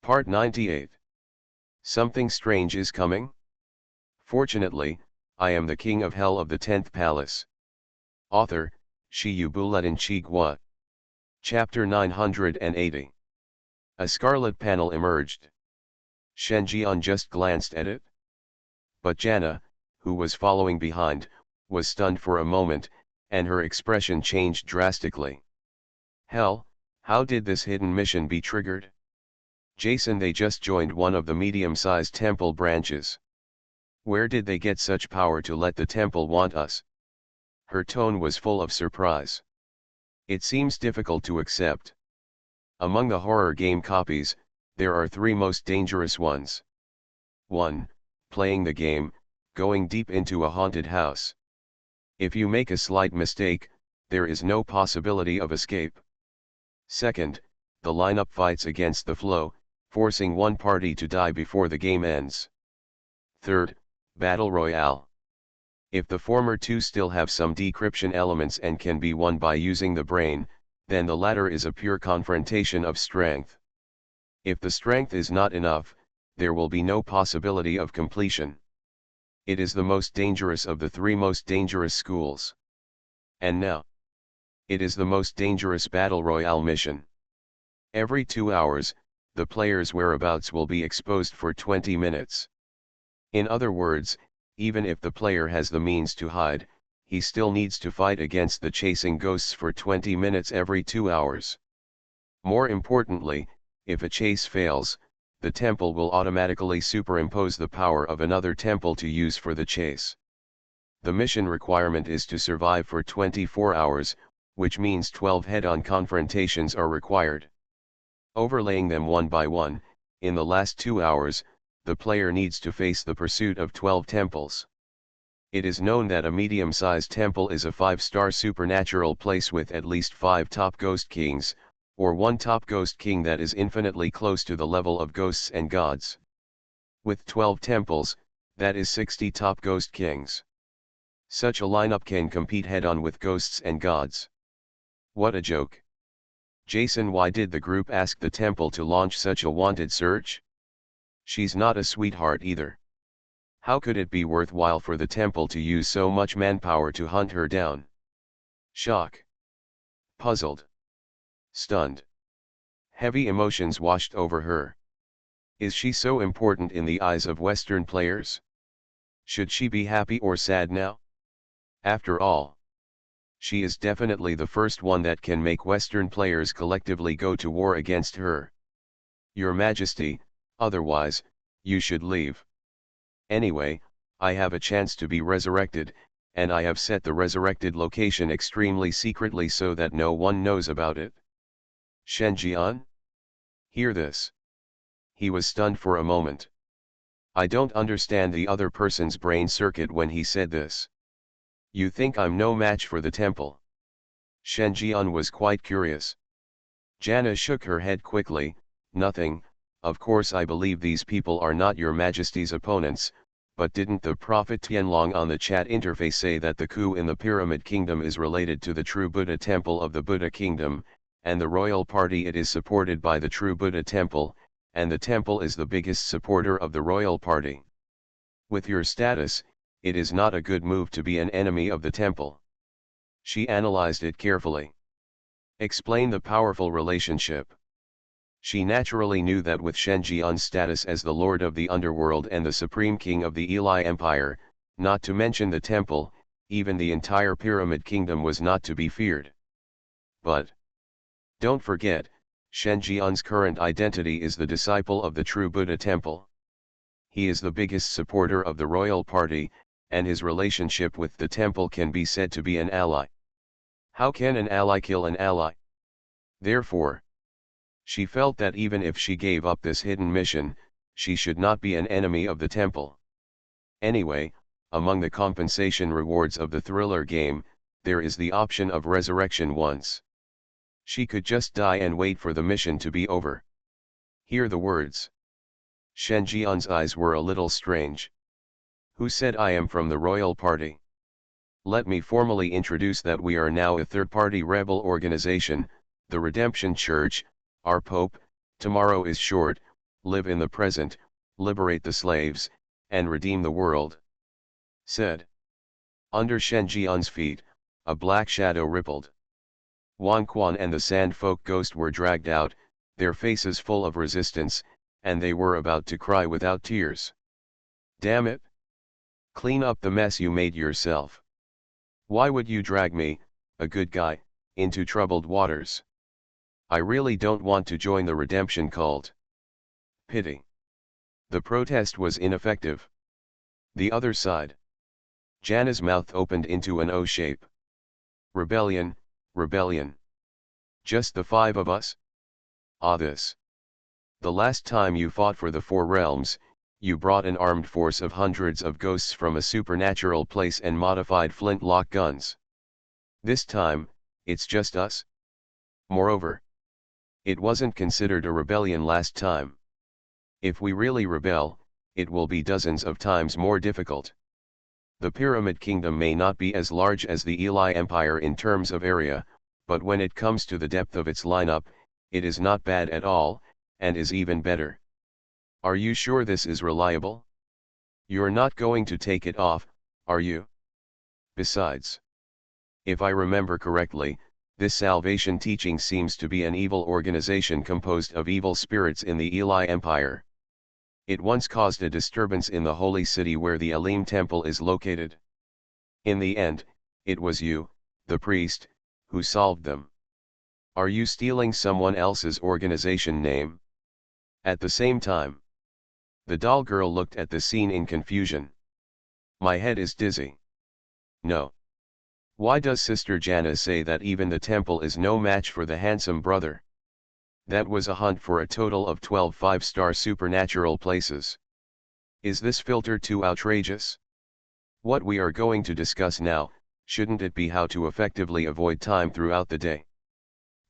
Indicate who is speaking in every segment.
Speaker 1: Part 98. Something strange is coming? Fortunately, I am the king of hell of the 10th palace. Author, Shiyubuletin Chigwa. Chapter 980. A scarlet panel emerged. Shenjian just glanced at it. But Jana, who was following behind, was stunned for a moment, and her expression changed drastically. Hell, how did this hidden mission be triggered? Jason, they just joined one of the medium-sized temple branches. Where did they get such power to let the temple want us? Her tone was full of surprise. It seems difficult to accept. Among the horror game copies, there are three most dangerous ones. 1. Playing the game, going deep into a haunted house. If you make a slight mistake, there is no possibility of escape. 2. The lineup fights against the flow, forcing one party to die before the game ends. 3. Battle Royale. If the former two still have some decryption elements and can be won by using the brain, then the latter is a pure confrontation of strength. If the strength is not enough, there will be no possibility of completion. It is the most dangerous of the three most dangerous schools. And now, it is the most dangerous Battle Royale mission. Every 2 hours, the player's whereabouts will be exposed for 20 minutes. In other words, even if the player has the means to hide, he still needs to fight against the chasing ghosts for 20 minutes every 2 hours. More importantly, if a chase fails, the temple will automatically superimpose the power of another temple to use for the chase. The mission requirement is to survive for 24 hours, which means 12 head-on confrontations are required. Overlaying them one by one, in the last 2 hours, the player needs to face the pursuit of 12 temples. It is known that a medium-sized temple is a 5-star supernatural place with at least 5 top ghost kings, or one top ghost king that is infinitely close to the level of ghosts and gods. With 12 temples, that is 60 top ghost kings. Such a lineup can compete head-on with ghosts and gods. What a joke. Jason, why did the group ask the temple to launch such a wanted search? She's not a sweetheart either. How could it be worthwhile for the temple to use so much manpower to hunt her down? Shock. Puzzled. Stunned. Heavy emotions washed over her. Is she so important in the eyes of Western players? Should she be happy or sad now? After all, she is definitely the first one that can make Western players collectively go to war against her. Your Majesty, otherwise, you should leave. Anyway, I have a chance to be resurrected, and I have set the resurrected location extremely secretly so that no one knows about it. Shenjian? Hear this. He was stunned for a moment. I don't understand the other person's brain circuit when he said this. You think I'm no match for the temple? Shenjian was quite curious. Jana shook her head quickly. Nothing, of course I believe these people are not your Majesty's opponents, but didn't the Prophet Tianlong on the chat interface say that the coup in the Pyramid Kingdom is related to the true Buddha temple of the Buddha Kingdom, and the royal party it is supported by the true Buddha temple, and the temple is the biggest supporter of the royal party. With your status, it is not a good move to be an enemy of the temple. She analyzed it carefully. Explain the powerful relationship. She naturally knew that with Shenjian's status as the Lord of the Underworld and the Supreme King of the Eli Empire, not to mention the temple, even the entire Pyramid Kingdom was not to be feared. But don't forget, Shenjian's current identity is the disciple of the true Buddha temple. He is the biggest supporter of the royal party, and his relationship with the temple can be said to be an ally. How can an ally kill an ally? Therefore, she felt that even if she gave up this hidden mission, she should not be an enemy of the temple. Anyway, among the compensation rewards of the thriller game, there is the option of resurrection once. She could just die and wait for the mission to be over. Hear the words. Shenjian's eyes were a little strange. Who said I am from the royal party? Let me formally introduce that we are now a third-party rebel organization, the Redemption Church. Our Pope, tomorrow is short, live in the present, liberate the slaves, and redeem the world. Said. Under Shen Jian's feet, a black shadow rippled. Wang Quan and the Sand Folk Ghost were dragged out, their faces full of resistance, and they were about to cry without tears. Damn it! Clean up the mess you made yourself. Why would you drag me, a good guy, into troubled waters? I really don't want to join the redemption cult. Pity. The protest was ineffective. The other side. Jana's mouth opened into an O shape. Rebellion, rebellion. Just the five of us? Ah, this. The last time you fought for the Four Realms, you brought an armed force of hundreds of ghosts from a supernatural place and modified flintlock guns. This time, it's just us. Moreover, it wasn't considered a rebellion last time. If we really rebel, it will be dozens of times more difficult. The Pyramid Kingdom may not be as large as the Eli Empire in terms of area, but when it comes to the depth of its lineup, it is not bad at all, and is even better. Are you sure this is reliable? You're not going to take it off, are you? Besides, if I remember correctly, this salvation teaching seems to be an evil organization composed of evil spirits in the Eli Empire. It once caused a disturbance in the holy city where the Elim temple is located. In the end, it was you, the priest, who solved them. Are you stealing someone else's organization name? At the same time, the doll girl looked at the scene in confusion. My head is dizzy. No. Why does Sister Jana say that even the temple is no match for the handsome brother? That was a hunt for a total of 12 5-star supernatural places. Is this filter too outrageous? What we are going to discuss now, shouldn't it be how to effectively avoid time throughout the day?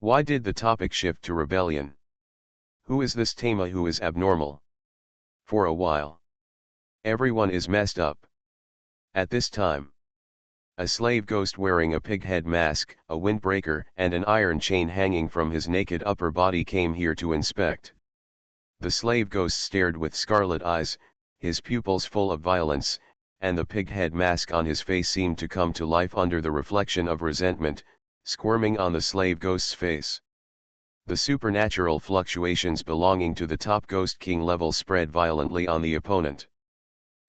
Speaker 1: Why did the topic shift to rebellion? Who is this Tama who is abnormal? For a while, everyone is messed up. At this time, a slave ghost wearing a pig head mask, a windbreaker and an iron chain hanging from his naked upper body came here to inspect. The slave ghost stared with scarlet eyes, his pupils full of violence, and the pig head mask on his face seemed to come to life under the reflection of resentment, squirming on the slave ghost's face. The supernatural fluctuations belonging to the top Ghost King level spread violently on the opponent.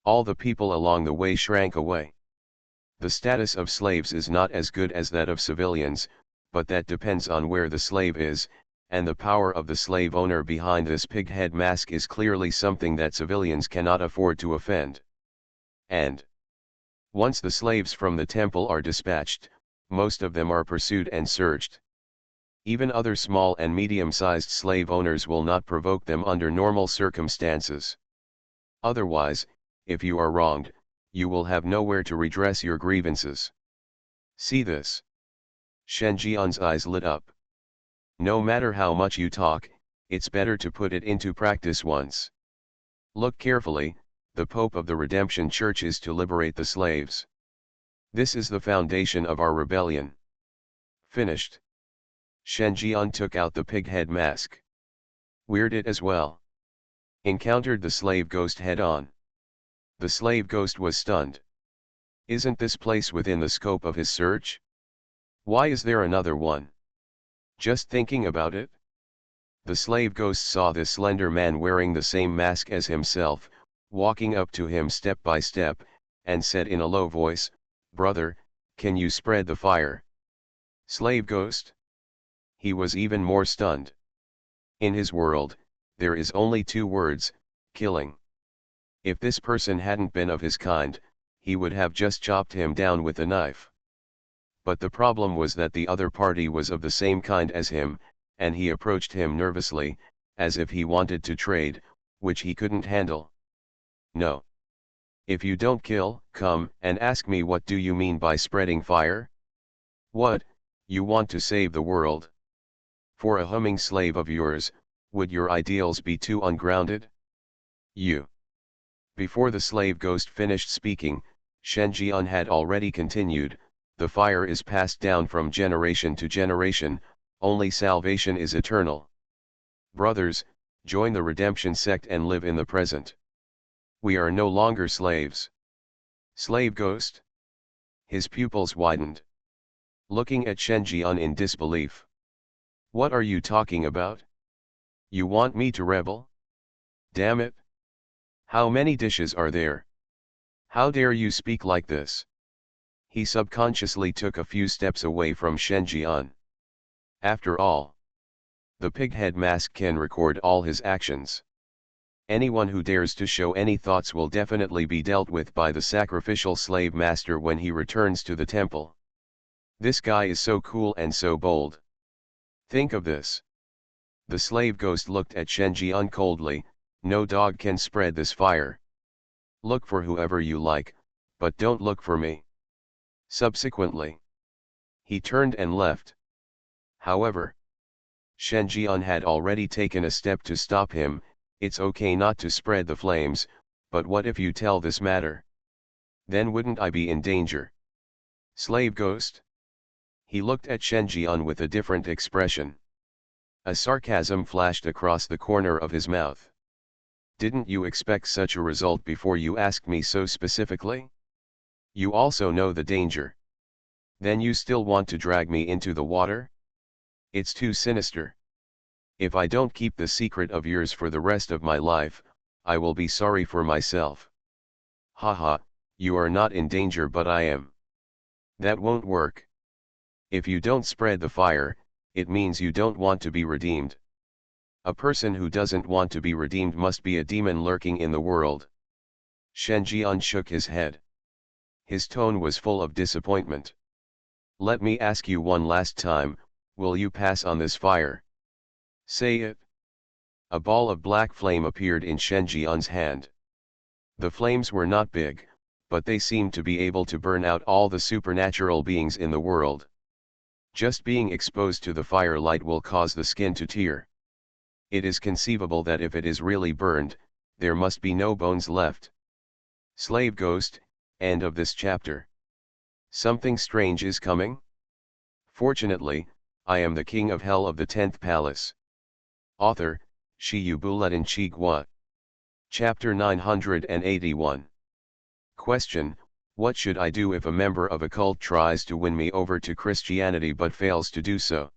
Speaker 1: All the people along the way shrank away. The status of slaves is not as good as that of civilians, but that depends on where the slave is, and the power of the slave owner behind this pig head mask is clearly something that civilians cannot afford to offend. And once the slaves from the temple are dispatched, most of them are pursued and searched. Even other small and medium-sized slave owners will not provoke them under normal circumstances. Otherwise, if you are wronged, you will have nowhere to redress your grievances. See this. Shen Jian's eyes lit up. No matter how much you talk, it's better to put it into practice once. Look carefully, the Pope of the Redemption Church is to liberate the slaves. This is the foundation of our rebellion. Finished. Shen Jian took out the pig head mask. Weared it as well. Encountered the slave ghost head on. The slave ghost was stunned. Isn't this place within the scope of his search? Why is there another one? Just thinking about it? The slave ghost saw this slender man wearing the same mask as himself, walking up to him step by step, and said in a low voice, "Brother, can you spread the fire?" Slave ghost? He was even more stunned. In his world, there is only two words, killing. If this person hadn't been of his kind, he would have just chopped him down with a knife. But the problem was that the other party was of the same kind as him, and he approached him nervously, as if he wanted to trade, which he couldn't handle. No. If you don't kill, come and ask me what do you mean by spreading fire? What, you want to save the world? For a humming slave of yours, would your ideals be too ungrounded? You. Before the slave ghost finished speaking, Shen Jian had already continued, the fire is passed down from generation to generation, only salvation is eternal. Brothers, Join the redemption sect and live in the present. We are no longer slaves. Slave ghost? His pupils widened, looking at Shen Jian in disbelief. What are you talking about? You want me to rebel? Damn it! How many dishes are there? How dare you speak like this? He subconsciously took a few steps away from Shen Jian. After all, the pighead mask can record all his actions. Anyone who dares to show any thoughts will definitely be dealt with by the sacrificial slave master when he returns to the temple. This guy is so cool and so bold. Think of this. The slave ghost looked at Shen Jian coldly. No dog can spread this fire. Look for whoever you like, but don't look for me. Subsequently, he turned and left. However, Shen Jian had already taken a step to stop him. It's okay not to spread the flames, but what if you tell this matter? Then wouldn't I be in danger? Slave ghost? He looked at Shen Jian with a different expression. A sarcasm flashed across the corner of his mouth. Didn't you expect such a result before you asked me so specifically? You also know the danger. Then you still want to drag me into the water? It's too sinister. If I don't keep the secret of yours for the rest of my life, I will be sorry for myself. Haha, you are not in danger but I am. That won't work. If you don't spread the fire, it means you don't want to be redeemed. A person who doesn't want to be redeemed must be a demon lurking in the world. Shen Jian shook his head. His tone was full of disappointment. Let me ask you one last time, will you pass on this fire? Say it. A ball of black flame appeared in Shen Jian's hand. The flames were not big, but they seemed to be able to burn out all the supernatural beings in the world. Just being exposed to the firelight will cause the skin to tear. It is conceivable that if it is really burned, there must be no bones left. Slave ghost, end of this chapter. Something strange is coming? Fortunately, I am the king of hell of the 10th palace. Author, Shi Buletin Chigua. Chapter 981. Question, what should I do if a member of a cult tries to win me over to Christianity but fails to do so?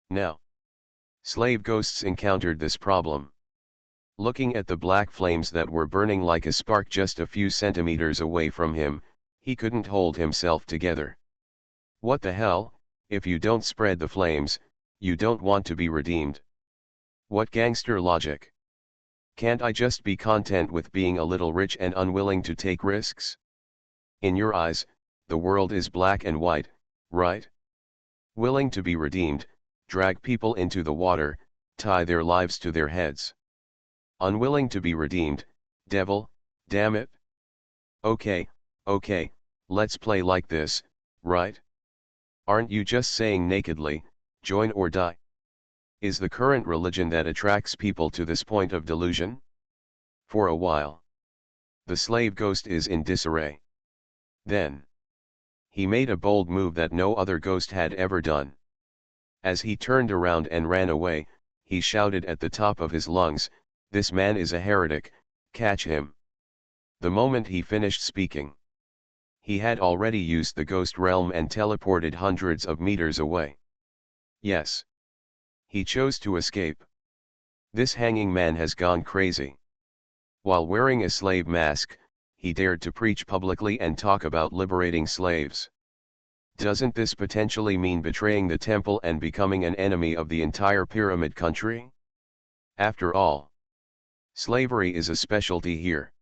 Speaker 1: Now, slave ghosts encountered this problem. Looking at the black flames that were burning like a spark just a few centimeters away from him, he couldn't hold himself together. What the hell, if you don't spread the flames, you don't want to be redeemed. What gangster logic? Can't I just be content with being a little rich and unwilling to take risks? In your eyes, the world is black and white, right? Willing to be redeemed, drag people into the water, tie their lives to their heads. Unwilling to be redeemed, devil, damn it. Okay, let's play like this, right? Aren't you just saying nakedly, join or die? Is the current religion that attracts people to this point of delusion? For a while, the slave ghost is in disarray. Then, he made a bold move that no other ghost had ever done. As he turned around and ran away, he shouted at the top of his lungs, "This man is a heretic, catch him." The moment he finished speaking, he had already used the ghost realm and teleported hundreds of meters away. Yes. He chose to escape. This hanging man has gone crazy. While wearing a slave mask, he dared to preach publicly and talk about liberating slaves. Doesn't this potentially mean betraying the temple and becoming an enemy of the entire pyramid country? After all, slavery is a specialty here.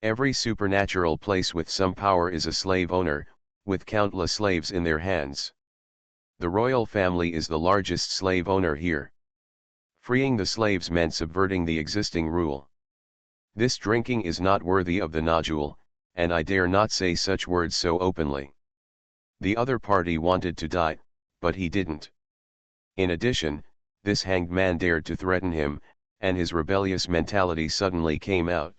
Speaker 1: Every supernatural place with some power is a slave owner, with countless slaves in their hands. The royal family is the largest slave owner here. Freeing the slaves meant subverting the existing rule. This drinking is not worthy of the nodule, and I dare not say such words so openly. The other party wanted to die, but he didn't. In addition, this hanged man dared to threaten him, and his rebellious mentality suddenly came out.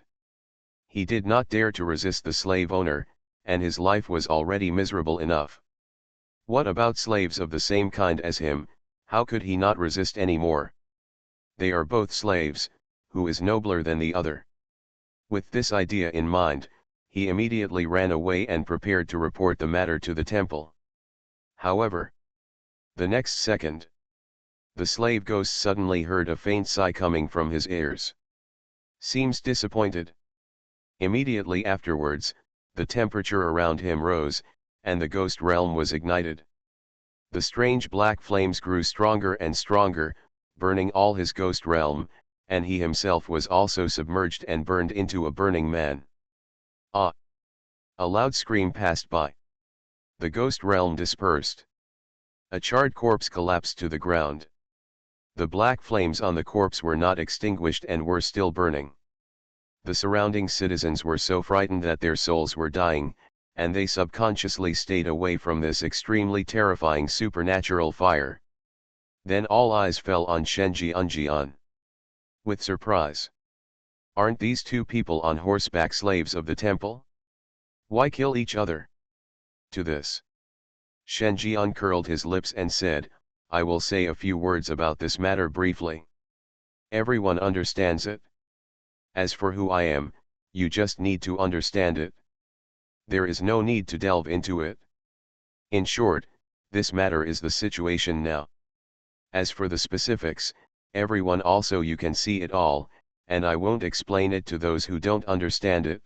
Speaker 1: He did not dare to resist the slave owner, and his life was already miserable enough. What about slaves of the same kind as him? How could he not resist any more? They are both slaves, who is nobler than the other? With this idea in mind, he immediately ran away and prepared to report the matter to the temple. However, the next second, the slave ghost suddenly heard a faint sigh coming from his ears. Seems disappointed. Immediately afterwards, the temperature around him rose, and the ghost realm was ignited. The strange black flames grew stronger and stronger, burning all his ghost realm, and he himself was also submerged and burned into a burning man. Ah! A loud scream passed by. The ghost realm dispersed. A charred corpse collapsed to the ground. The black flames on the corpse were not extinguished and were still burning. The surrounding citizens were so frightened that their souls were dying, and they subconsciously stayed away from this extremely terrifying supernatural fire. Then all eyes fell on Shenjian with surprise. Aren't these two people on horseback slaves of the temple? Why kill each other? To this, Shenjian curled his lips and said, I will say a few words about this matter briefly. Everyone understands it. As for who I am, you just need to understand it. There is no need to delve into it. In short, this matter is the situation now. As for the specifics, everyone also you can see it all, and I won't explain it to those who don't understand it.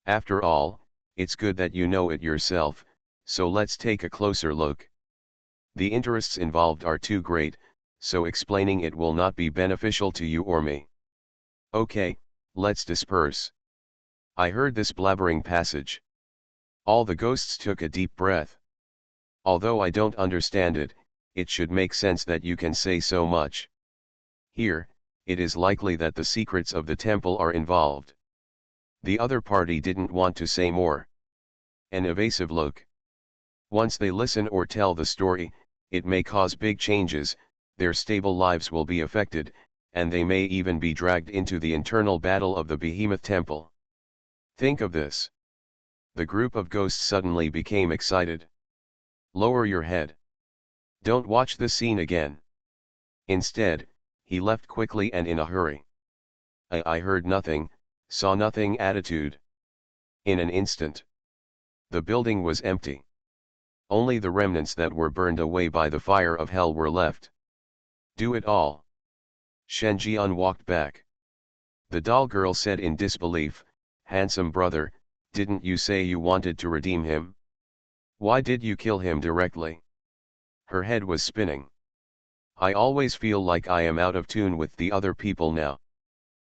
Speaker 1: After all, it's good that you know it yourself, so let's take a closer look. The interests involved are too great, so explaining it will not be beneficial to you or me. Okay, let's disperse. I heard this blabbering passage. All the ghosts took a deep breath. Although I don't understand it, it should make sense that you can say so much. Here, it is likely that the secrets of the temple are involved. The other party didn't want to say more. An evasive look. Once they listen or tell the story, it may cause big changes, their stable lives will be affected, and they may even be dragged into the internal battle of the Behemoth Temple. Think of this. The group of ghosts suddenly became excited. Lower your head. Don't watch the scene again. Instead, he left quickly and in a hurry. I heard nothing, saw nothing attitude. In an instant, the building was empty. Only the remnants that were burned away by the fire of hell were left. Do it all. Shenjian walked back. The doll girl said in disbelief, handsome brother, didn't you say you wanted to redeem him? Why did you kill him directly? Her head was spinning. I always feel like I am out of tune with the other people now.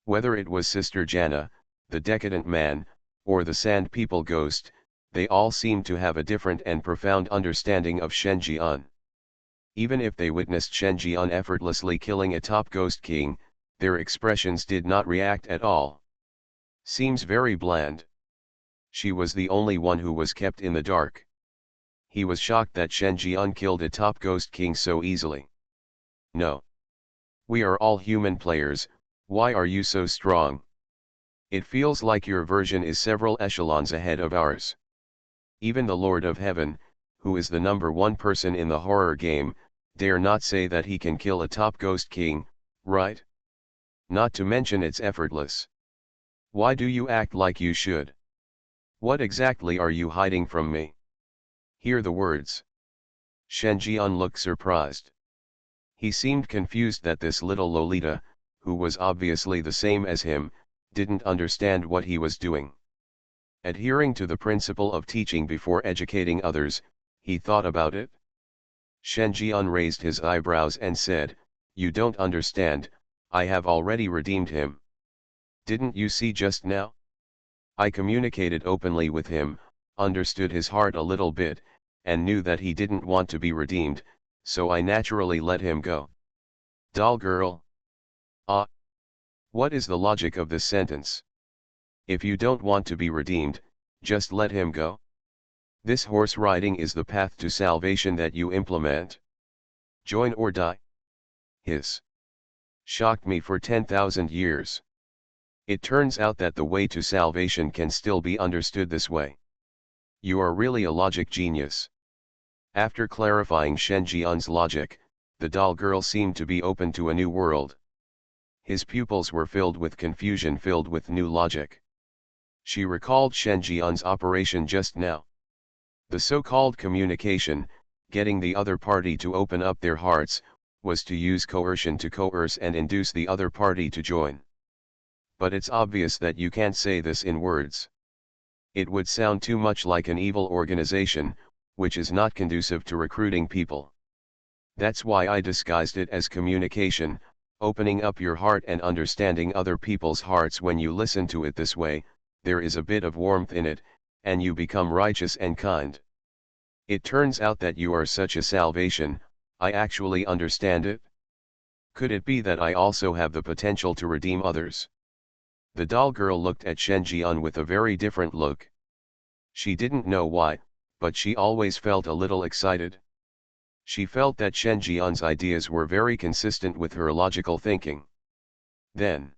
Speaker 1: Whether it was Sister Jana, the decadent man, or the Sand People ghost, they all seemed to have a different and profound understanding of Shenjian. Even if they witnessed Shenjian effortlessly killing a top ghost king, their expressions did not react at all. Seems very bland. She was the only one who was kept in the dark. He was shocked that Shenjian killed a top ghost king so easily. No. We are all human players, why are you so strong? It feels like your version is several echelons ahead of ours. Even the Lord of Heaven, who is the #1 person in the horror game, dare not say that he can kill a top ghost king, right? Not to mention it's effortless. Why do you act like you should? What exactly are you hiding from me? Hear the words. Shenjian looked surprised. He seemed confused that this little Lolita, who was obviously the same as him, didn't understand what he was doing. Adhering to the principle of teaching before educating others, he thought about it. Shenjian raised his eyebrows and said, you don't understand, I have already redeemed him. Didn't you see just now? I communicated openly with him, understood his heart a little bit, and knew that he didn't want to be redeemed, so I naturally let him go. Doll girl. Ah. What is the logic of this sentence? If you don't want to be redeemed, just let him go. This horse riding is the path to salvation that you implement. Join or die. Hiss. Shocked me for 10,000 years. It turns out that the way to salvation can still be understood this way. You are really a logic genius. After clarifying Shenjian's logic, the doll girl seemed to be open to a new world. His pupils were filled with confusion, filled with new logic. She recalled Shen Jian's operation just now. The so-called communication, getting the other party to open up their hearts, was to use coercion to coerce and induce the other party to join. But it's obvious that you can't say this in words. It would sound too much like an evil organization, which is not conducive to recruiting people. That's why I disguised it as communication, opening up your heart and understanding other people's hearts. When you listen to it this way, there is a bit of warmth in it, and you become righteous and kind. It turns out that you are such a salvation. I actually understand it. Could it be that I also have the potential to redeem others? The doll girl looked at Shen Jian with a very different look. She didn't know why, but she always felt a little excited. She felt that Shen Jian's ideas were very consistent with her logical thinking. Then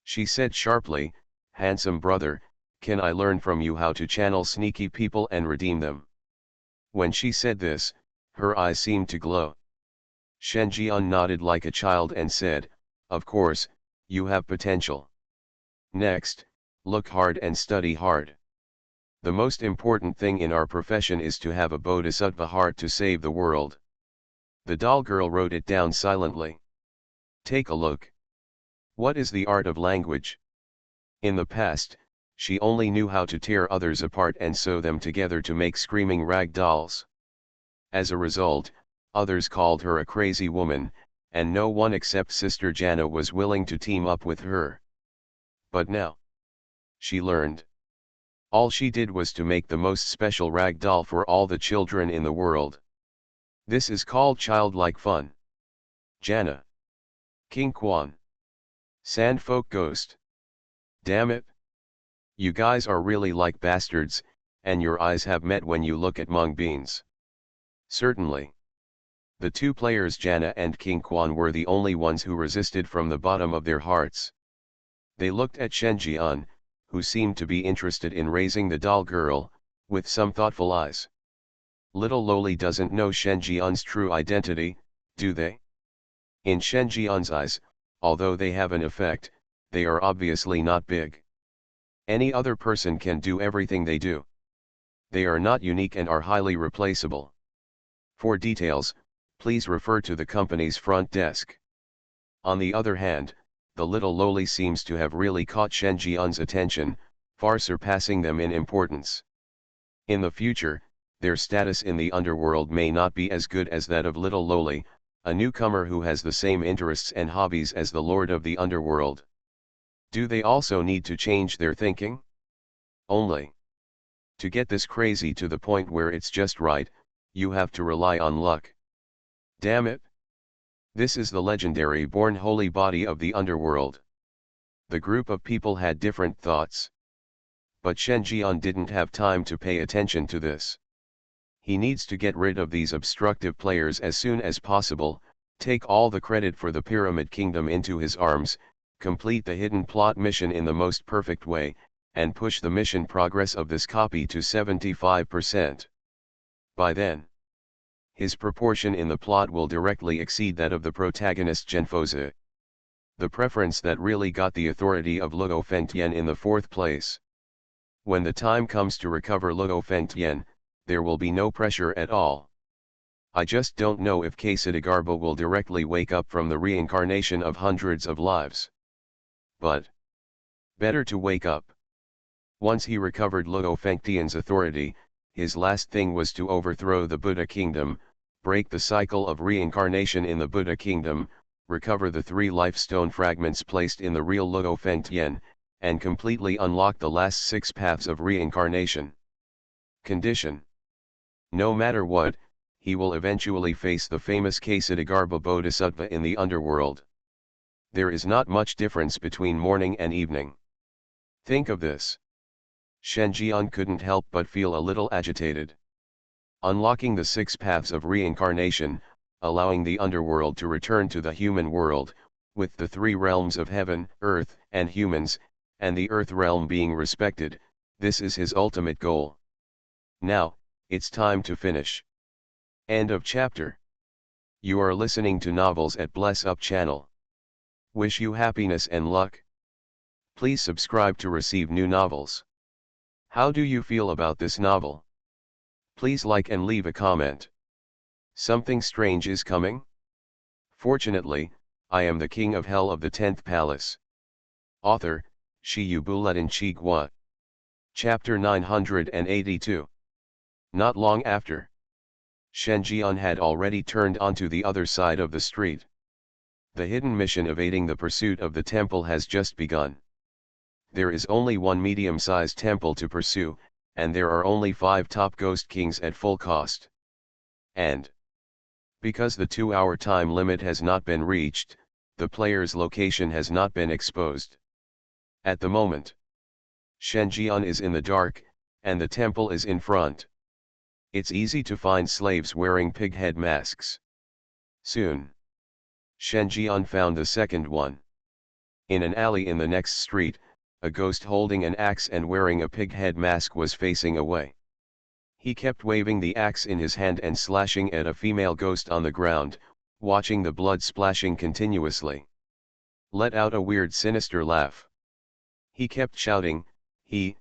Speaker 1: she said sharply, "Handsome brother, can I learn from you how to channel sneaky people and redeem them?" When she said this, her eyes seemed to glow. Shen Jian nodded like a child and said, "Of course, you have potential. Next, look hard and study hard. The most important thing in our profession is to have a bodhisattva heart to save the world." The doll girl wrote it down silently. Take a look. What is the art of language? In the past, she only knew how to tear others apart and sew them together to make screaming rag dolls. As a result, others called her a crazy woman, and no one except Sister Jana was willing to team up with her. But now she learned. All she did was to make the most special rag doll for all the children in the world. This is called childlike fun. Jana. King Quan. Sandfolk Ghost. Damn it. You guys are really like bastards, and your eyes have met when you look at mung beans. Certainly. The two players Jana and King Quan were the only ones who resisted from the bottom of their hearts. They looked at Shen Jian, who seemed to be interested in raising the doll girl, with some thoughtful eyes. Little Loli doesn't know Shen Jian's true identity, do they? In Shen Jian's eyes, although they have an effect, they are obviously not big. Any other person can do everything they do. They are not unique and are highly replaceable. For details, please refer to the company's front desk. On the other hand, the little Loli seems to have really caught Shen Jian's attention, far surpassing them in importance. In the future, their status in the underworld may not be as good as that of little Loli, a newcomer who has the same interests and hobbies as the lord of the underworld. Do they also need to change their thinking? Only. To get this crazy to the point where it's just right, you have to rely on luck. Damn it. This is the legendary born holy body of the underworld. The group of people had different thoughts. But Shen Jian didn't have time to pay attention to this. He needs to get rid of these obstructive players as soon as possible, take all the credit for the Pyramid Kingdom into his arms, complete the hidden plot mission in the most perfect way, and push the mission progress of this copy to 75%. By then, his proportion in the plot will directly exceed that of the protagonist Genfoze. The preference that really got the authority of Luo Fengtian in the fourth place. When the time comes to recover Luo Fengtian, there will be no pressure at all. I just don't know if Kesidagarba will directly wake up from the reincarnation of hundreds of lives. But better to wake up. Once he recovered Luo Fengtian's authority, his last thing was to overthrow the Buddha kingdom, break the cycle of reincarnation in the Buddha kingdom, recover the 3 life stone fragments placed in the real Luo Fengtian, and completely unlock the last 6 paths of reincarnation. Condition. No matter what, he will eventually face the famous Kesidagarba Bodhisattva in the underworld. There is not much difference between morning and evening. Think of this. Shen Jian couldn't help but feel a little agitated. Unlocking the 6 paths of reincarnation, allowing the underworld to return to the human world, with the 3 realms of heaven, earth, and humans, and the earth realm being respected, this is his ultimate goal. Now, it's time to finish. End of chapter. You are listening to novels at Bless Up channel. Wish you happiness and luck. Please subscribe to receive new novels. How do you feel about this novel? Please like and leave a comment. Something strange is coming? Fortunately, I am the king of hell of the 10th palace. Author, Shiyubuletin Chigwa. Chapter 982. Not long after, Shenjian had already turned onto the other side of the street. The hidden mission evading the pursuit of the temple has just begun. There is only one medium-sized temple to pursue, and there are only 5 top ghost kings at full cost. And because the 2-hour time limit has not been reached, the player's location has not been exposed. At the moment, Shenjian is in the dark, and the temple is in front. It's easy to find slaves wearing pig head masks. Soon, Shenjian found the second one. In an alley in the next street, a ghost holding an axe and wearing a pig head mask was facing away. He kept waving the axe in his hand and slashing at a female ghost on the ground, watching the blood splashing continuously. Let out a weird sinister laugh. He kept shouting, he,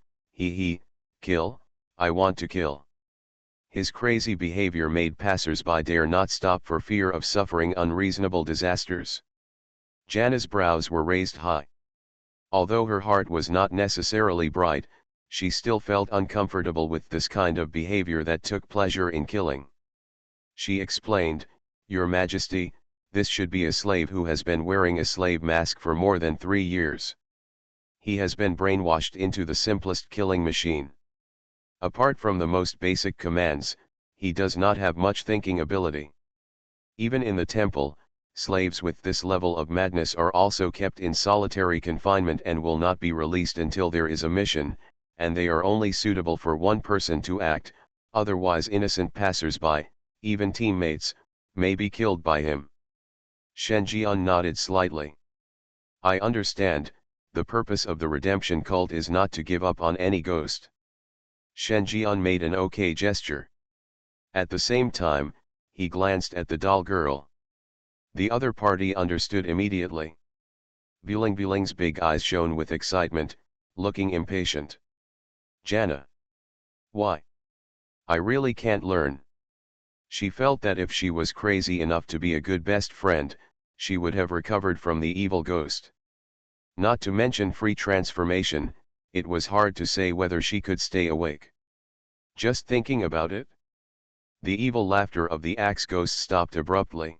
Speaker 1: kill, I want to kill. His crazy behavior made passers-by dare not stop for fear of suffering unreasonable disasters. Jana's brows were raised high. Although her heart was not necessarily bright, she still felt uncomfortable with this kind of behavior that took pleasure in killing. She explained, Your Majesty, this should be a slave who has been wearing a slave mask for more than 3 years. He has been brainwashed into the simplest killing machine. Apart from the most basic commands, he does not have much thinking ability. Even in the temple, slaves with this level of madness are also kept in solitary confinement and will not be released until there is a mission, and they are only suitable for one person to act, otherwise innocent passers-by, even teammates, may be killed by him. Shenjian nodded slightly. I understand, the purpose of the redemption cult is not to give up on any ghost. Shenjian made an okay gesture. At the same time, he glanced at the doll girl. The other party understood immediately. Buling's big eyes shone with excitement, looking impatient. Jana. Why? I really can't learn. She felt that if she was crazy enough to be a good best friend, she would have recovered from the evil ghost. Not to mention free transformation, it was hard to say whether she could stay awake. Just thinking about it? The evil laughter of the axe ghost stopped abruptly.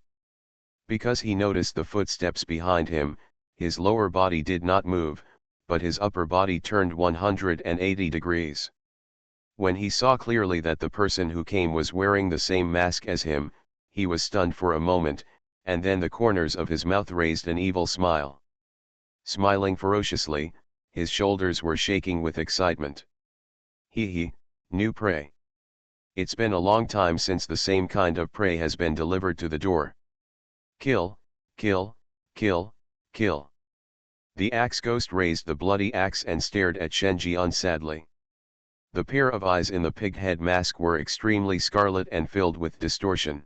Speaker 1: Because he noticed the footsteps behind him, his lower body did not move, but his upper body turned 180 degrees. When he saw clearly that the person who came was wearing the same mask as him, he was stunned for a moment, and then the corners of his mouth raised an evil smile. Smiling ferociously, his shoulders were shaking with excitement. New prey. It's been a long time since the same kind of prey has been delivered to the door. Kill, kill, kill, kill. The axe ghost raised the bloody axe and stared at Shenjian sadly. The pair of eyes in the pig head mask were extremely scarlet and filled with distortion.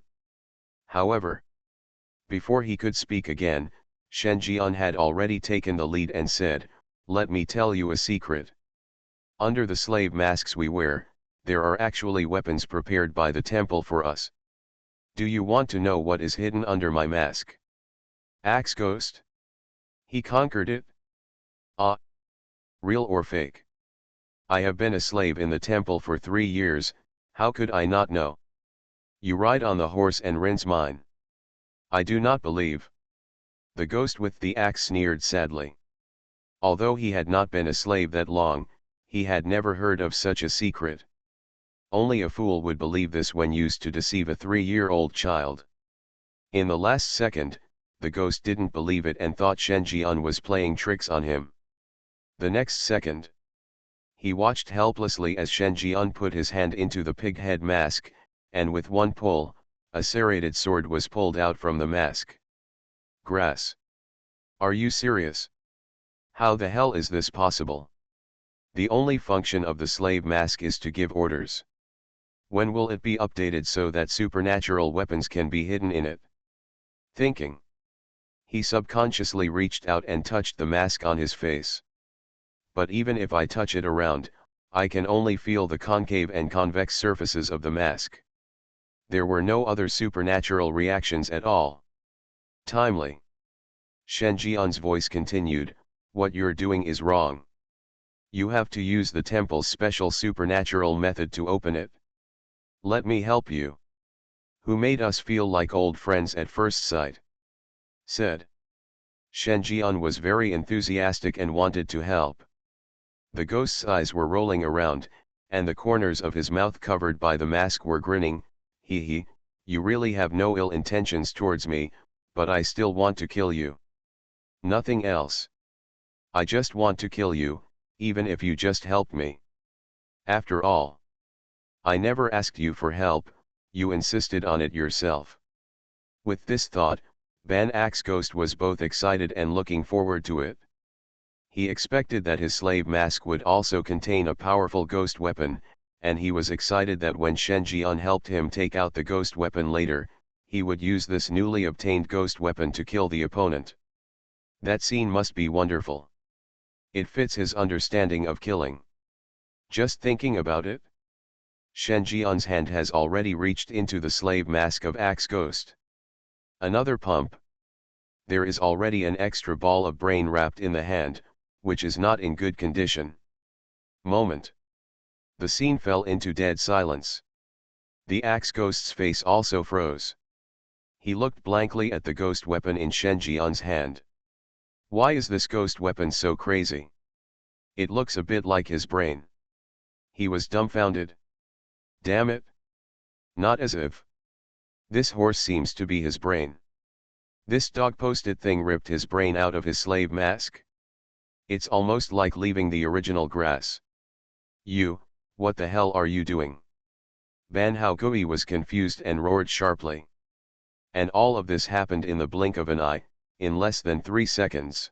Speaker 1: However, before he could speak again, Shenjian had already taken the lead and said, Let me tell you a secret. Under the slave masks we wear, there are actually weapons prepared by the temple for us. Do you want to know what is hidden under my mask? Axe ghost? He conquered it? Ah. Real or fake? I have been a slave in the temple for 3 years, how could I not know? You ride on the horse and rinse mine. I do not believe. The ghost with the axe sneered sadly. Although he had not been a slave that long, he had never heard of such a secret. Only a fool would believe this when used to deceive a 3-year-old child. In the last second, the ghost didn't believe it and thought Shenjian was playing tricks on him. The next second, he watched helplessly as Shenjian put his hand into the pig head mask, and with one pull, a serrated sword was pulled out from the mask. Grass. Are you serious? How the hell is this possible? The only function of the slave mask is to give orders. When will it be updated so that supernatural weapons can be hidden in it? Thinking. He subconsciously reached out and touched the mask on his face. But even if I touch it around, I can only feel the concave and convex surfaces of the mask. There were no other supernatural reactions at all. Timely. Shen Jian's voice continued, what you're doing is wrong. You have to use the temple's special supernatural method to open it. Let me help you. Who made us feel like old friends at first sight? Said. Shen Jian was very enthusiastic and wanted to help. The ghost's eyes were rolling around, and the corners of his mouth covered by the mask were grinning. He, you really have no ill intentions towards me, but I still want to kill you. Nothing else. I just want to kill you, even if you just help me. After all, I never asked you for help, you insisted on it yourself. With this thought, Ban Axe Ghost was both excited and looking forward to it. He expected that his slave mask would also contain a powerful ghost weapon, and he was excited that when Shen Jian helped him take out the ghost weapon later, he would use this newly obtained ghost weapon to kill the opponent. That scene must be wonderful. It fits his understanding of killing. Just thinking about it, Shen Jian's hand has already reached into the slave mask of Axe Ghost. Another pump. There is already an extra ball of brain wrapped in the hand, which is not in good condition. Moment. The scene fell into dead silence. The Axe Ghost's face also froze. He looked blankly at the ghost weapon in Shen Jian's hand. Why is this ghost weapon so crazy? It looks a bit like his brain. He was dumbfounded. Damn it. Not as if. This horse seems to be his brain. This dog-posted thing ripped his brain out of his slave mask. It's almost like leaving the original grass. You, what the hell are you doing? Ban Hao Gui was confused and roared sharply. And all of this happened in the blink of an eye, in less than 3 seconds.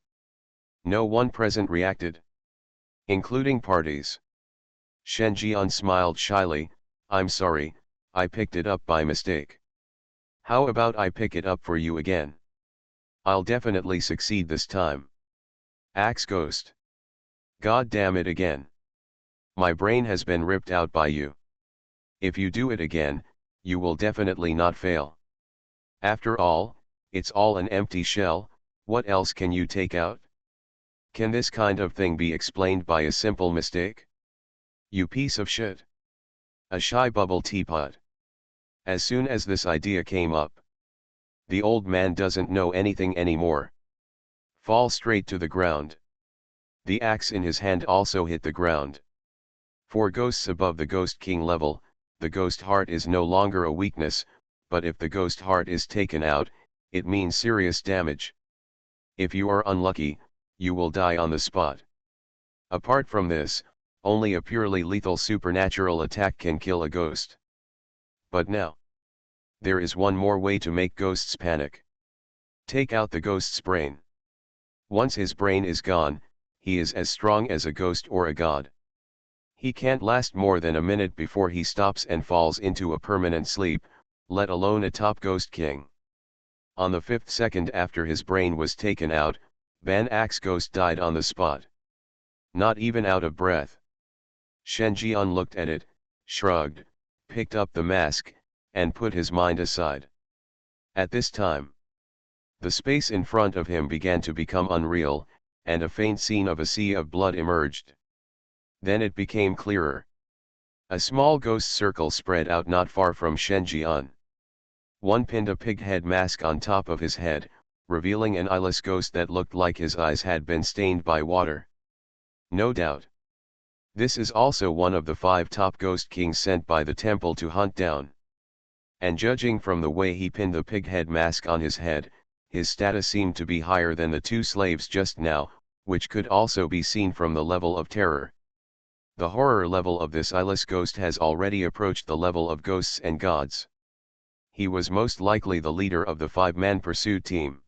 Speaker 1: No one present reacted. Including parties. Shen Jian smiled shyly, I'm sorry, I picked it up by mistake. How about I pick it up for you again? I'll definitely succeed this time. Axe Ghost. God damn it again. My brain has been ripped out by you. If you do it again, you will definitely not fail. After all, it's all an empty shell, what else can you take out? Can this kind of thing be explained by a simple mistake? You piece of shit. A shy bubble teapot. As soon as this idea came up, the old man doesn't know anything anymore. Fall straight to the ground. The axe in his hand also hit the ground. For ghosts above the Ghost King level, the ghost heart is no longer a weakness, but if the ghost heart is taken out, it means serious damage. If you are unlucky, you will die on the spot. Apart from this, only a purely lethal supernatural attack can kill a ghost. But now, there is one more way to make ghosts panic. Take out the ghost's brain. Once his brain is gone, he is as strong as a ghost or a god. He can't last more than a minute before he stops and falls into a permanent sleep, let alone a top ghost king. On the 5th second after his brain was taken out, Ban Axe Ghost died on the spot. Not even out of breath. Shen Jian looked at it, shrugged, picked up the mask, and put his mind aside. At this time, the space in front of him began to become unreal, and a faint scene of a sea of blood emerged. Then it became clearer. A small ghost circle spread out not far from Shen Jian. One pinned a pig head mask on top of his head, revealing an eyeless ghost that looked like his eyes had been stained by water. No doubt. This is also one of the 5 top ghost kings sent by the temple to hunt down. And judging from the way he pinned the pig head mask on his head, his status seemed to be higher than the 2 slaves just now, which could also be seen from the level of terror. The horror level of this eyeless ghost has already approached the level of ghosts and gods. He was most likely the leader of the 5-man pursuit team.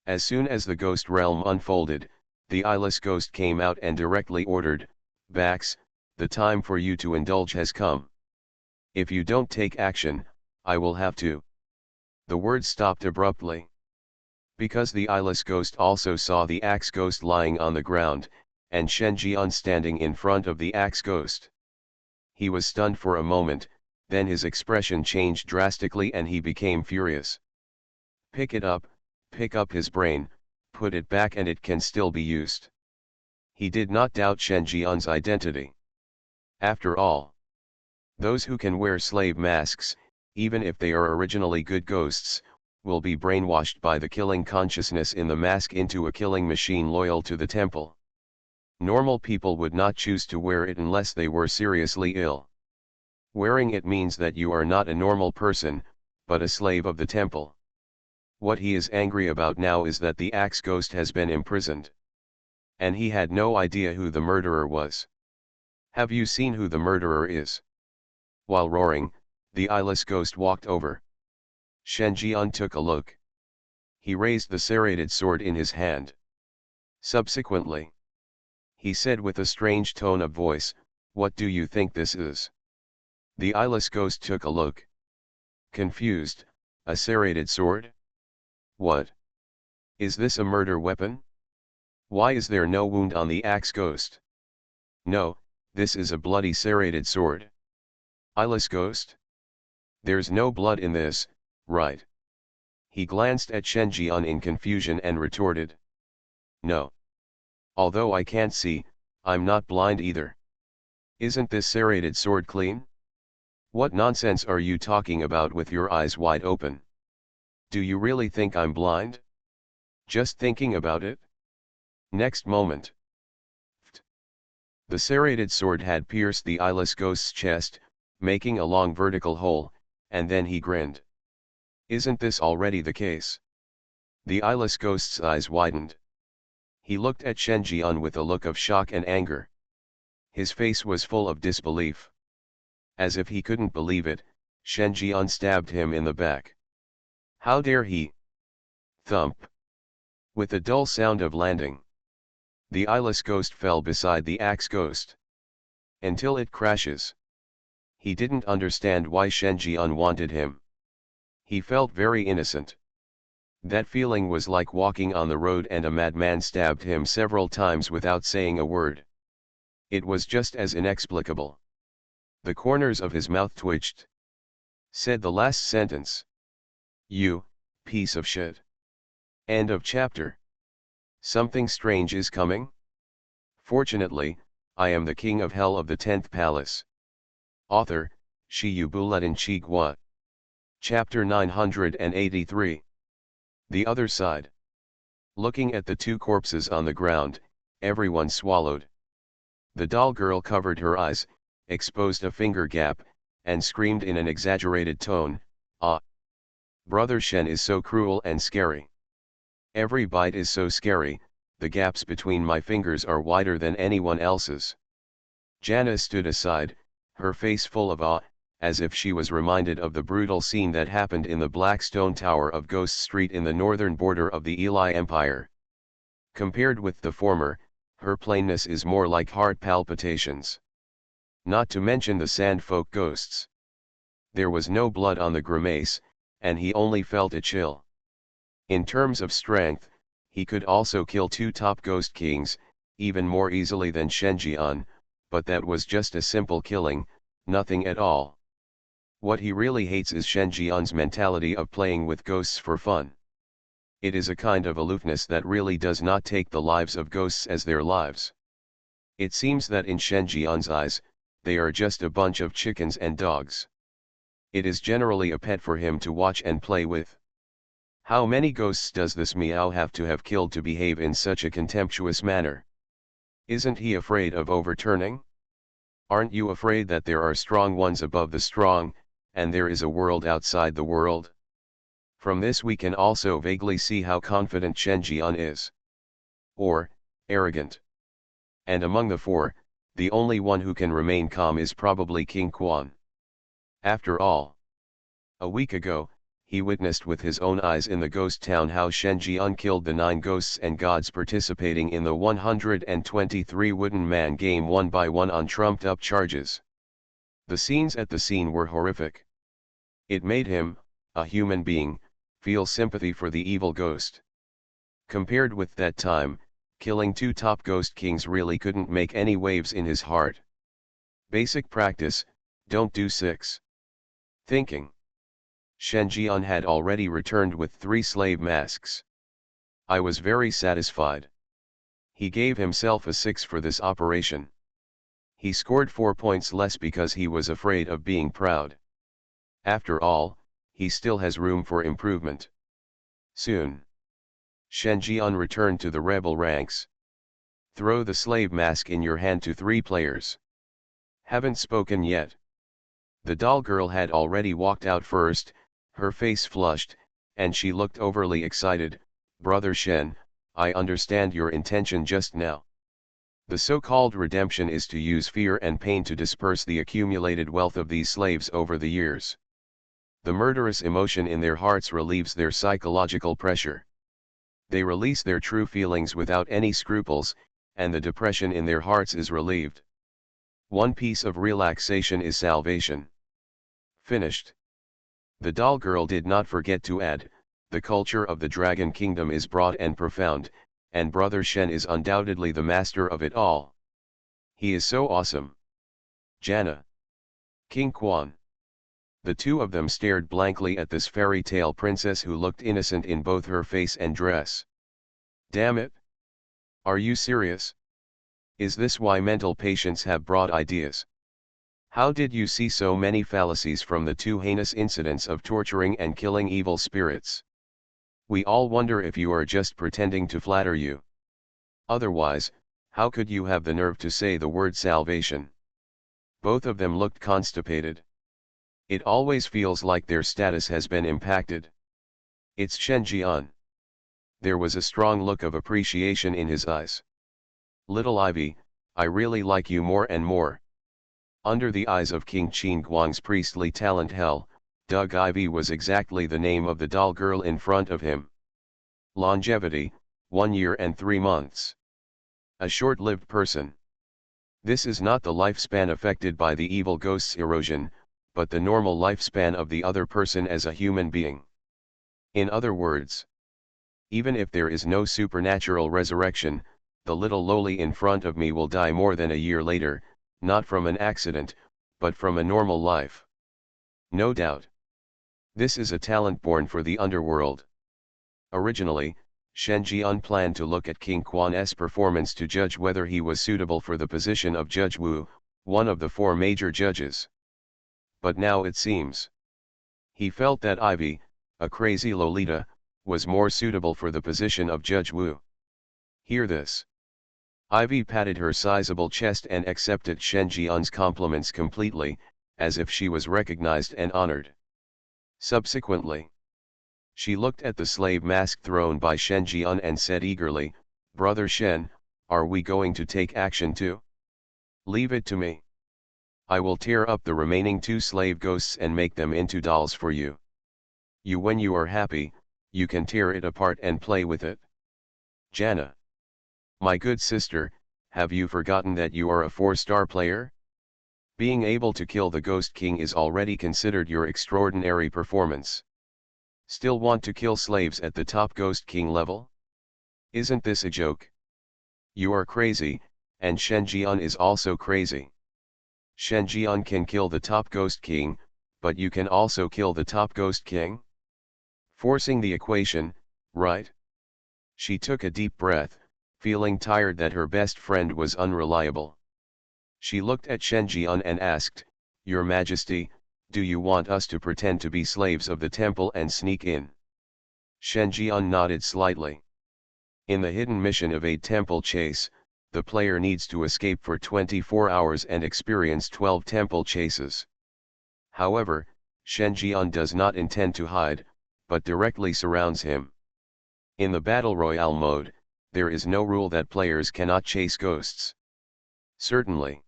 Speaker 1: As soon as the ghost realm unfolded, the eyeless ghost came out and directly ordered, Bax, the time for you to indulge has come. If you don't take action, I will have to. The words stopped abruptly. Because the eyeless ghost also saw the axe ghost lying on the ground, and Shen Jian standing in front of the axe ghost. He was stunned for a moment, then his expression changed drastically and he became furious. Pick up his brain, put it back and it can still be used. He did not doubt Shen Jian's identity. After all, those who can wear slave masks, even if they are originally good ghosts, will be brainwashed by the killing consciousness in the mask into a killing machine loyal to the temple. Normal people would not choose to wear it unless they were seriously ill. Wearing it means that you are not a normal person, but a slave of the temple. What he is angry about now is that the axe ghost has been imprisoned. And he had no idea who the murderer was. Have you seen who the murderer is? While roaring, the eyeless ghost walked over. Shen Jian took a look. He raised the serrated sword in his hand. Subsequently, he said with a strange tone of voice, "What do you think this is?" The eyeless ghost took a look. Confused, a serrated sword? What? Is this a murder weapon? Why is there no wound on the axe ghost? No, this is a bloody serrated sword. Eyeless ghost? There's no blood in this, right? He glanced at Shen Jian in confusion and retorted. No. Although I can't see, I'm not blind either. Isn't this serrated sword clean? What nonsense are you talking about with your eyes wide open? Do you really think I'm blind? Just thinking about it? Next moment. The serrated sword had pierced the eyeless ghost's chest, making a long vertical hole, and then he grinned. Isn't this already the case? The eyeless ghost's eyes widened. He looked at Shen Jian with a look of shock and anger. His face was full of disbelief. As if he couldn't believe it, Shen Jian stabbed him in the back. How dare he? Thump. With a dull sound of landing, the eyeless ghost fell beside the axe ghost. Until it crashes. He didn't understand why Shen Jian wanted him. He felt very innocent. That feeling was like walking on the road and a madman stabbed him several times without saying a word. It was just as inexplicable. The corners of his mouth twitched. Said the last sentence. You, piece of shit. End of chapter. Something strange is coming? Fortunately, I am the king of hell of the 10th palace. Author, Shi Buletin Chigua. Chapter 983. The other side. Looking at the two corpses on the ground, everyone swallowed. The doll girl covered her eyes, exposed a finger gap, and screamed in an exaggerated tone, "Ah! Brother Shen is so cruel and scary. Every bite is so scary, the gaps between my fingers are wider than anyone else's." Jana stood aside, her face full of awe, as if she was reminded of the brutal scene that happened in the Black Stone Tower of Ghost Street in the northern border of the Eli Empire. Compared with the former, her plainness is more like heart palpitations. Not to mention the sandfolk ghosts. There was no blood on the grimace, and he only felt a chill. In terms of strength, he could also kill two top ghost kings, even more easily than Shen Jian, but that was just a simple killing, nothing at all. What he really hates is Shen Jian's mentality of playing with ghosts for fun. It is a kind of aloofness that really does not take the lives of ghosts as their lives. It seems that in Shen Jian's eyes, they are just a bunch of chickens and dogs. It is generally a pet for him to watch and play with. How many ghosts does this Miao have killed to behave in such a contemptuous manner? Isn't he afraid of overturning? Aren't you afraid that there are strong ones above the strong, and there is a world outside the world? From this we can also vaguely see how confident Shen Jian is. Or, arrogant. And among the four, the only one who can remain calm is probably King Quan. After all, a week ago, he witnessed with his own eyes in the ghost town how Shen Jian killed the 9 ghosts and gods participating in the 123 Wooden Man game one by one on trumped-up charges. The scenes at the scene were horrific. It made him, a human being, feel sympathy for the evil ghost. Compared with that time, killing 2 top ghost kings really couldn't make any waves in his heart. Basic practice, don't do 6. Thinking. Shen Jian had already returned with 3 slave masks. I was very satisfied. He gave himself a 6 for this operation. He scored 4 points less because he was afraid of being proud. After all, he still has room for improvement. Soon, Shen Jian returned to the rebel ranks. Throw the slave mask in your hand to 3 players. Haven't spoken yet. The doll girl had already walked out first, her face flushed, and she looked overly excited. Brother Shen, I understand your intention just now. The so-called redemption is to use fear and pain to disperse the accumulated wealth of these slaves over the years. The murderous emotion in their hearts relieves their psychological pressure. They release their true feelings without any scruples, and the depression in their hearts is relieved. One piece of relaxation is salvation. Finished. The doll girl did not forget to add, the culture of the Dragon Kingdom is broad and profound, and Brother Shen is undoubtedly the master of it all. He is so awesome. Jana. King Quan. The two of them stared blankly at this fairy tale princess who looked innocent in both her face and dress. Damn it! Are you serious? Is this why mental patients have broad ideas? How did you see so many fallacies from the 2 heinous incidents of torturing and killing evil spirits? We all wonder if you are just pretending to flatter you. Otherwise, how could you have the nerve to say the word salvation? Both of them looked constipated. It always feels like their status has been impacted. It's Shen Jian. There was a strong look of appreciation in his eyes. Little Ivy, I really like you more and more. Under the eyes of King Qin Guang's priestly talent hell, Doug Ivy was exactly the name of the doll girl in front of him. Longevity, 1 year and 3 months. A short-lived person. This is not the lifespan affected by the evil ghost's erosion, but the normal lifespan of the other person as a human being. In other words, even if there is no supernatural resurrection, the little lowly in front of me will die more than a year later, not from an accident, but from a normal life. No doubt. This is a talent born for the underworld. Originally, Shen Jian planned to look at King Quan's performance to judge whether he was suitable for the position of Judge Wu, one of the 4 major judges. But now it seems. He felt that Ivy, a crazy Lolita, was more suitable for the position of Judge Wu. Hear this. Ivy patted her sizable chest and accepted Shen Jian's compliments completely, as if she was recognized and honored. Subsequently, she looked at the slave mask thrown by Shen Jian and said eagerly, Brother Shen, are we going to take action too? Leave it to me. I will tear up the remaining 2 slave ghosts and make them into dolls for you. When you are happy, you can tear it apart and play with it. Jana. My good sister, have you forgotten that you are a 4-star player? Being able to kill the Ghost King is already considered your extraordinary performance. Still want to kill slaves at the top Ghost King level? Isn't this a joke? You are crazy, and Shen Jian is also crazy. Shen Jian can kill the top Ghost King, but you can also kill the top Ghost King? Forcing the equation, right? She took a deep breath, feeling tired that her best friend was unreliable. She looked at Shen Jian and asked, Your Majesty, do you want us to pretend to be slaves of the temple and sneak in? Shen Jian nodded slightly. In the hidden mission of a temple chase, the player needs to escape for 24 hours and experience 12 temple chases. However, Shen Jian does not intend to hide, but directly surrounds him. In the Battle Royale mode, there is no rule that players cannot chase ghosts. Certainly.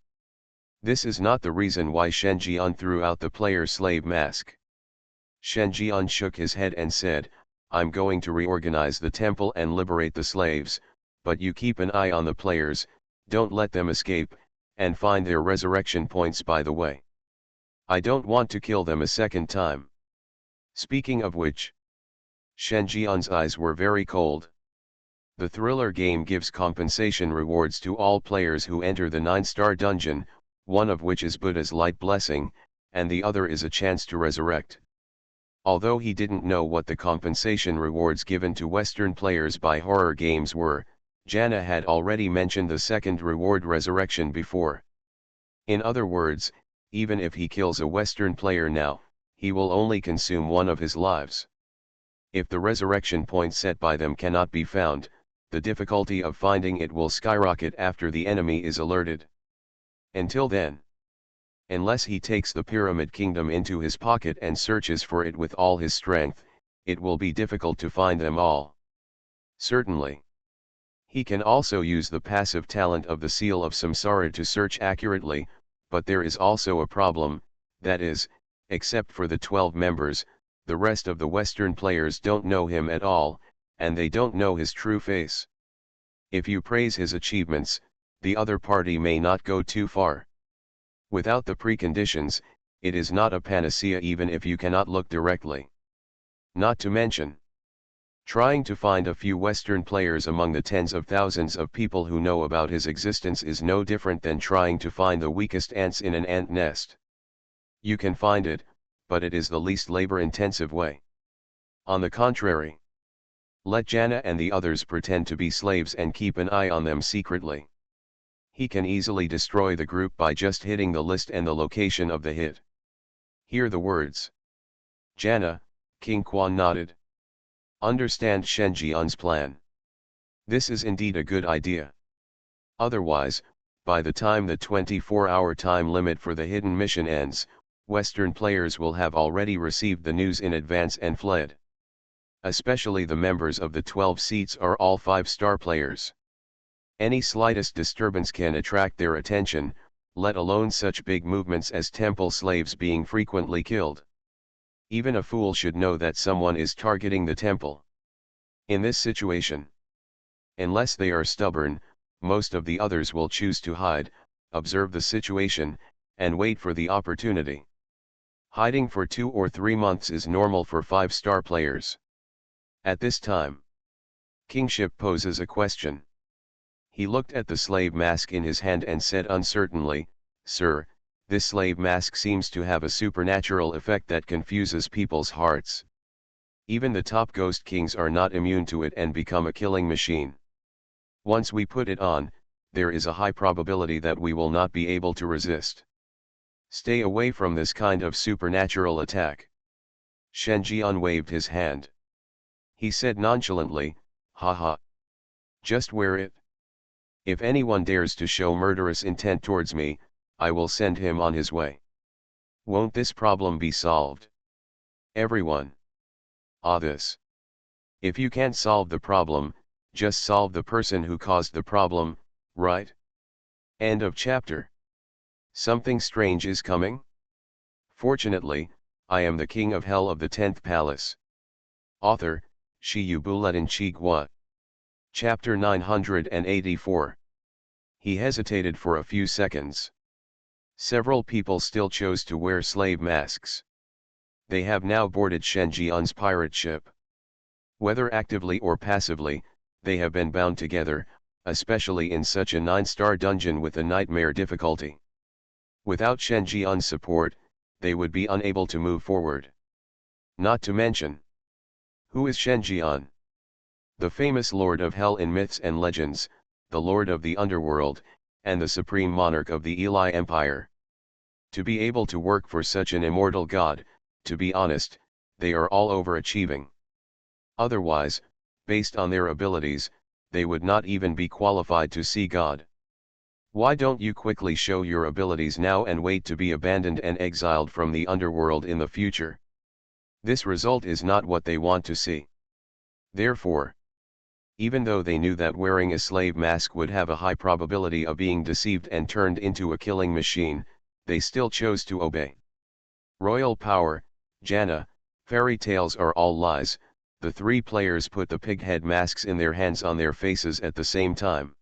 Speaker 1: This is not the reason why Shen Jian threw out the player slave mask. Shen Jian shook his head and said, I'm going to reorganize the temple and liberate the slaves, but you keep an eye on the players, don't let them escape, and find their resurrection points by the way. I don't want to kill them a second time. Speaking of which, Shen Jian's eyes were very cold. The thriller game gives compensation rewards to all players who enter the 9-star dungeon, one of which is Buddha's light blessing, and the other is a chance to resurrect. Although he didn't know what the compensation rewards given to Western players by horror games were, Jana had already mentioned the second reward, resurrection, before. In other words, even if he kills a Western player now, he will only consume one of his lives. If the resurrection point set by them cannot be found, the difficulty of finding it will skyrocket after the enemy is alerted. Until then, unless he takes the Pyramid Kingdom into his pocket and searches for it with all his strength, it will be difficult to find them all. Certainly. He can also use the passive talent of the Seal of Samsara to search accurately, but there is also a problem, that is, except for the 12 members, the rest of the Western players don't know him at all, and they don't know his true face. If you praise his achievements, the other party may not go too far. Without the preconditions, it is not a panacea even if you cannot look directly. Not to mention, trying to find a few Western players among the tens of thousands of people who know about his existence is no different than trying to find the weakest ants in an ant nest. You can find it, but it is the least labor-intensive way. On the contrary, let Jana and the others pretend to be slaves and keep an eye on them secretly. He can easily destroy the group by just hitting the list and the location of the hit. Hear the words. Jana, King Quan nodded. Understand Shen Jian's plan. This is indeed a good idea. Otherwise, by the time the 24-hour time limit for the hidden mission ends, Western players will have already received the news in advance and fled. Especially the members of the 12 seats are all 5-star players. Any slightest disturbance can attract their attention, let alone such big movements as temple slaves being frequently killed. Even a fool should know that someone is targeting the temple. In this situation, unless they are stubborn, most of the others will choose to hide, observe the situation, and wait for the opportunity. Hiding for 2 or 3 months is normal for 5-star players. At this time, kingship poses a question. He looked at the slave mask in his hand and said uncertainly, "Sir, this slave mask seems to have a supernatural effect that confuses people's hearts. Even the top ghost kings are not immune to it and become a killing machine. Once we put it on, there is a high probability that we will not be able to resist. Stay away from this kind of supernatural attack." Shen Jian waved his hand. He said nonchalantly, "Haha. Just wear it. If anyone dares to show murderous intent towards me, I will send him on his way. Won't this problem be solved?" Everyone. Ah, this. If you can't solve the problem, just solve the person who caused the problem, right? End of chapter. Something strange is coming? Fortunately, I am the king of hell of the 10th palace. Author, Shi Yubuletin Chigua. Chapter 984. He hesitated for a few seconds. Several people still chose to wear slave masks. They have now boarded Shen Jian's pirate ship. Whether actively or passively, they have been bound together, especially in such a 9-star dungeon with a nightmare difficulty. Without Shen Jian's support, they would be unable to move forward. Not to mention, who is Shen Jian? The famous lord of hell in myths and legends, the lord of the underworld, and the supreme monarch of the Eli Empire. To be able to work for such an immortal god, to be honest, they are all overachieving. Otherwise, based on their abilities, they would not even be qualified to see God. Why don't you quickly show your abilities now and wait to be abandoned and exiled from the underworld in the future? This result is not what they want to see. Therefore, even though they knew that wearing a slave mask would have a high probability of being deceived and turned into a killing machine, they still chose to obey. Royal power, Jana, fairy tales are all lies. The 3 players put the pighead masks in their hands on their faces at the same time.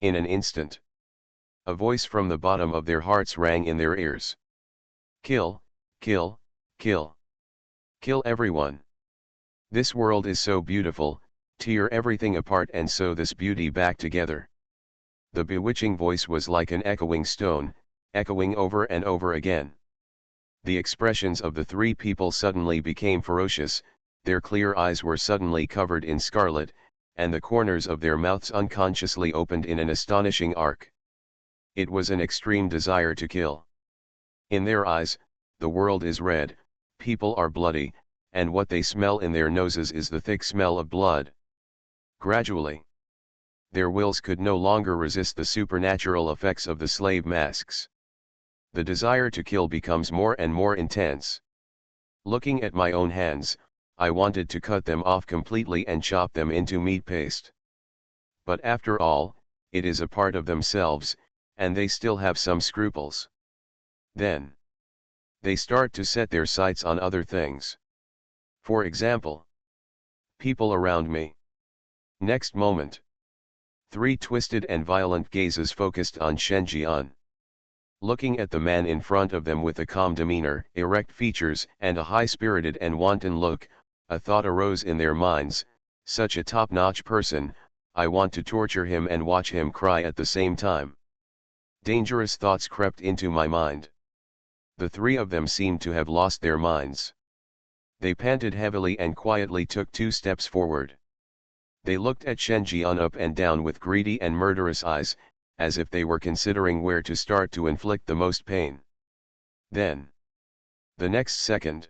Speaker 1: In an instant, a voice from the bottom of their hearts rang in their ears. Kill, kill, kill. Kill everyone. This world is so beautiful, Tear everything apart and sew this beauty back together. The bewitching voice was like an echoing stone, echoing over and over again. The expressions of the three people suddenly became ferocious, their clear eyes were suddenly covered in scarlet, and the corners of their mouths unconsciously opened in an astonishing arc. It was an extreme desire to kill. In their eyes, the world is red, people are bloody, and what they smell in their noses is the thick smell of blood. Gradually, their wills could no longer resist the supernatural effects of the slave masks. The desire to kill becomes more and more intense. Looking at my own hands, I wanted to cut them off completely and chop them into meat paste. But after all, it is a part of themselves, and they still have some scruples. Then, they start to set their sights on other things. For example, people around me. Next moment, three twisted and violent gazes focused on Shen Jian. Looking at the man in front of them with a calm demeanor, erect features, and a high-spirited and wanton look, a thought arose in their minds: such a top-notch person, I want to torture him and watch him cry at the same time. Dangerous thoughts crept into my mind. The three of them seemed to have lost their minds. They panted heavily and quietly took 2 steps forward. They looked at Shen Jian up and down with greedy and murderous eyes, as if they were considering where to start to inflict the most pain. Then, the next second,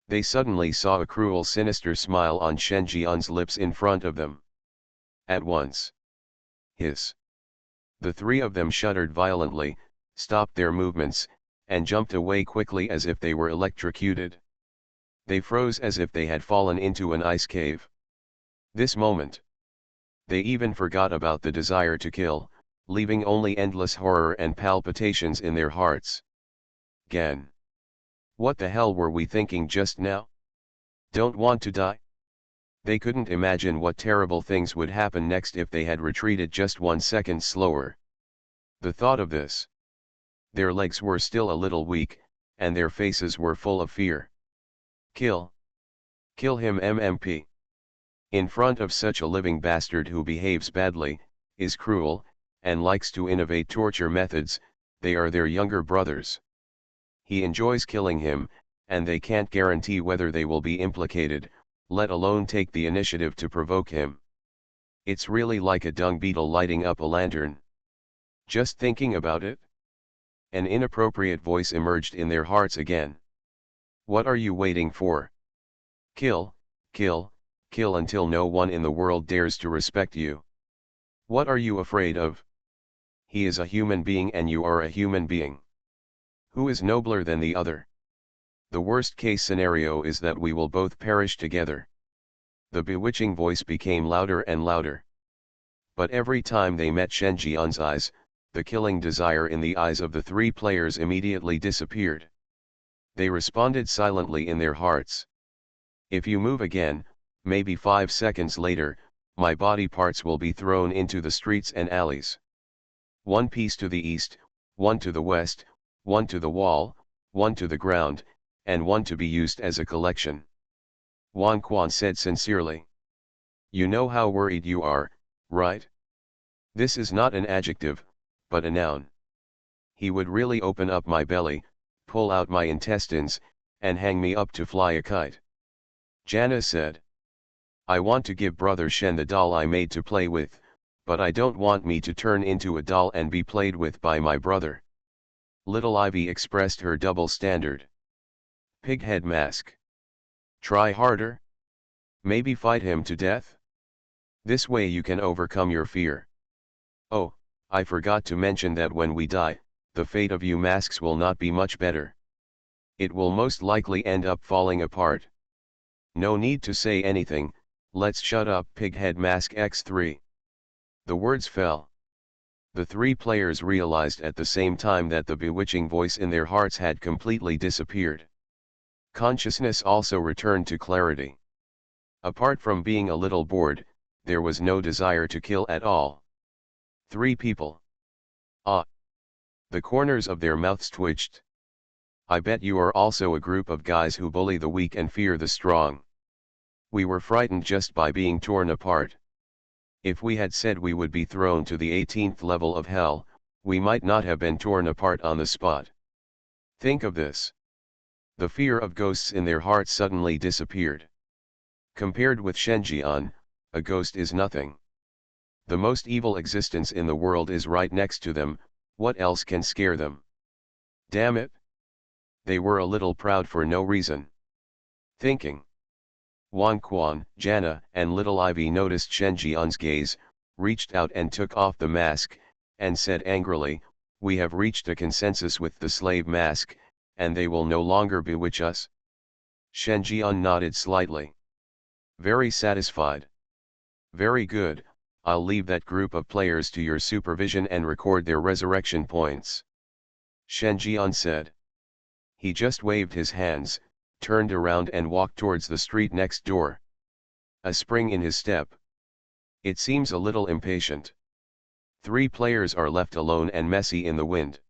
Speaker 1: they suddenly saw a cruel, sinister smile on Shen Jian's lips in front of them. At once, hiss! The three of them shuddered violently, stopped their movements, and jumped away quickly as if they were electrocuted. They froze as if they had fallen into an ice cave. This moment, they even forgot about the desire to kill, leaving only endless horror and palpitations in their hearts. Gan. What the hell were we thinking just now? Don't want to die? They couldn't imagine what terrible things would happen next if they had retreated just 1 second slower. The thought of this. Their legs were still a little weak, and their faces were full of fear. Kill. Kill him, MMP. In front of such a living bastard who behaves badly, is cruel, and likes to innovate torture methods, they are their younger brothers. He enjoys killing him, and they can't guarantee whether they will be implicated, let alone take the initiative to provoke him. It's really like a dung beetle lighting up a lantern. Just thinking about it? An inappropriate voice emerged in their hearts again. What are you waiting for? Kill, kill, kill until no one in the world dares to respect you. What are you afraid of? He is a human being and you are a human being. Who is nobler than the other? The worst case scenario is that we will both perish together. The bewitching voice became louder and louder. But every time they met Shen Jian's eyes, the killing desire in the eyes of the three players immediately disappeared. They responded silently in their hearts. If you move again, maybe 5 seconds later, my body parts will be thrown into the streets and alleys. 1 piece to the east, 1 to the west, 1 to the wall, 1 to the ground, and 1 to be used as a collection. Wang Quan said sincerely. You know how worried you are, right? This is not an adjective, but a noun. He would really open up my belly, pull out my intestines, and hang me up to fly a kite. Jana said. I want to give Brother Shen the doll I made to play with, but I don't want me to turn into a doll and be played with by my brother. Little Ivy expressed her double standard. Pighead Mask. Try harder? Maybe fight him to death? This way you can overcome your fear. Oh, I forgot to mention that when we die, the fate of you masks will not be much better. It will most likely end up falling apart. No need to say anything, let's shut up, Pighead Mask X3. The words fell. The three players realized at the same time that the bewitching voice in their hearts had completely disappeared. Consciousness also returned to clarity. Apart from being a little bored, there was no desire to kill at all. 3 people. Ah! The corners of their mouths twitched. I bet you are also a group of guys who bully the weak and fear the strong. We were frightened just by being torn apart. If we had said we would be thrown to the 18th level of hell, we might not have been torn apart on the spot. Think of this. The fear of ghosts in their hearts suddenly disappeared. Compared with Shenjian, a ghost is nothing. The most evil existence in the world is right next to them, what else can scare them? Damn it! They were a little proud for no reason. Thinking. Wan Quan, Jana, and Little Ivy noticed Shenjian's gaze, reached out and took off the mask, and said angrily, "We have reached a consensus with the slave mask, and they will no longer bewitch us?" Shenjian nodded slightly. Very satisfied. Very good, I'll leave that group of players to your supervision and record their resurrection points. Shenjian said. He just waved his hands, turned around and walked towards the street next door. A spring in his step. It seems a little impatient. 3 players are left alone and messy in the wind.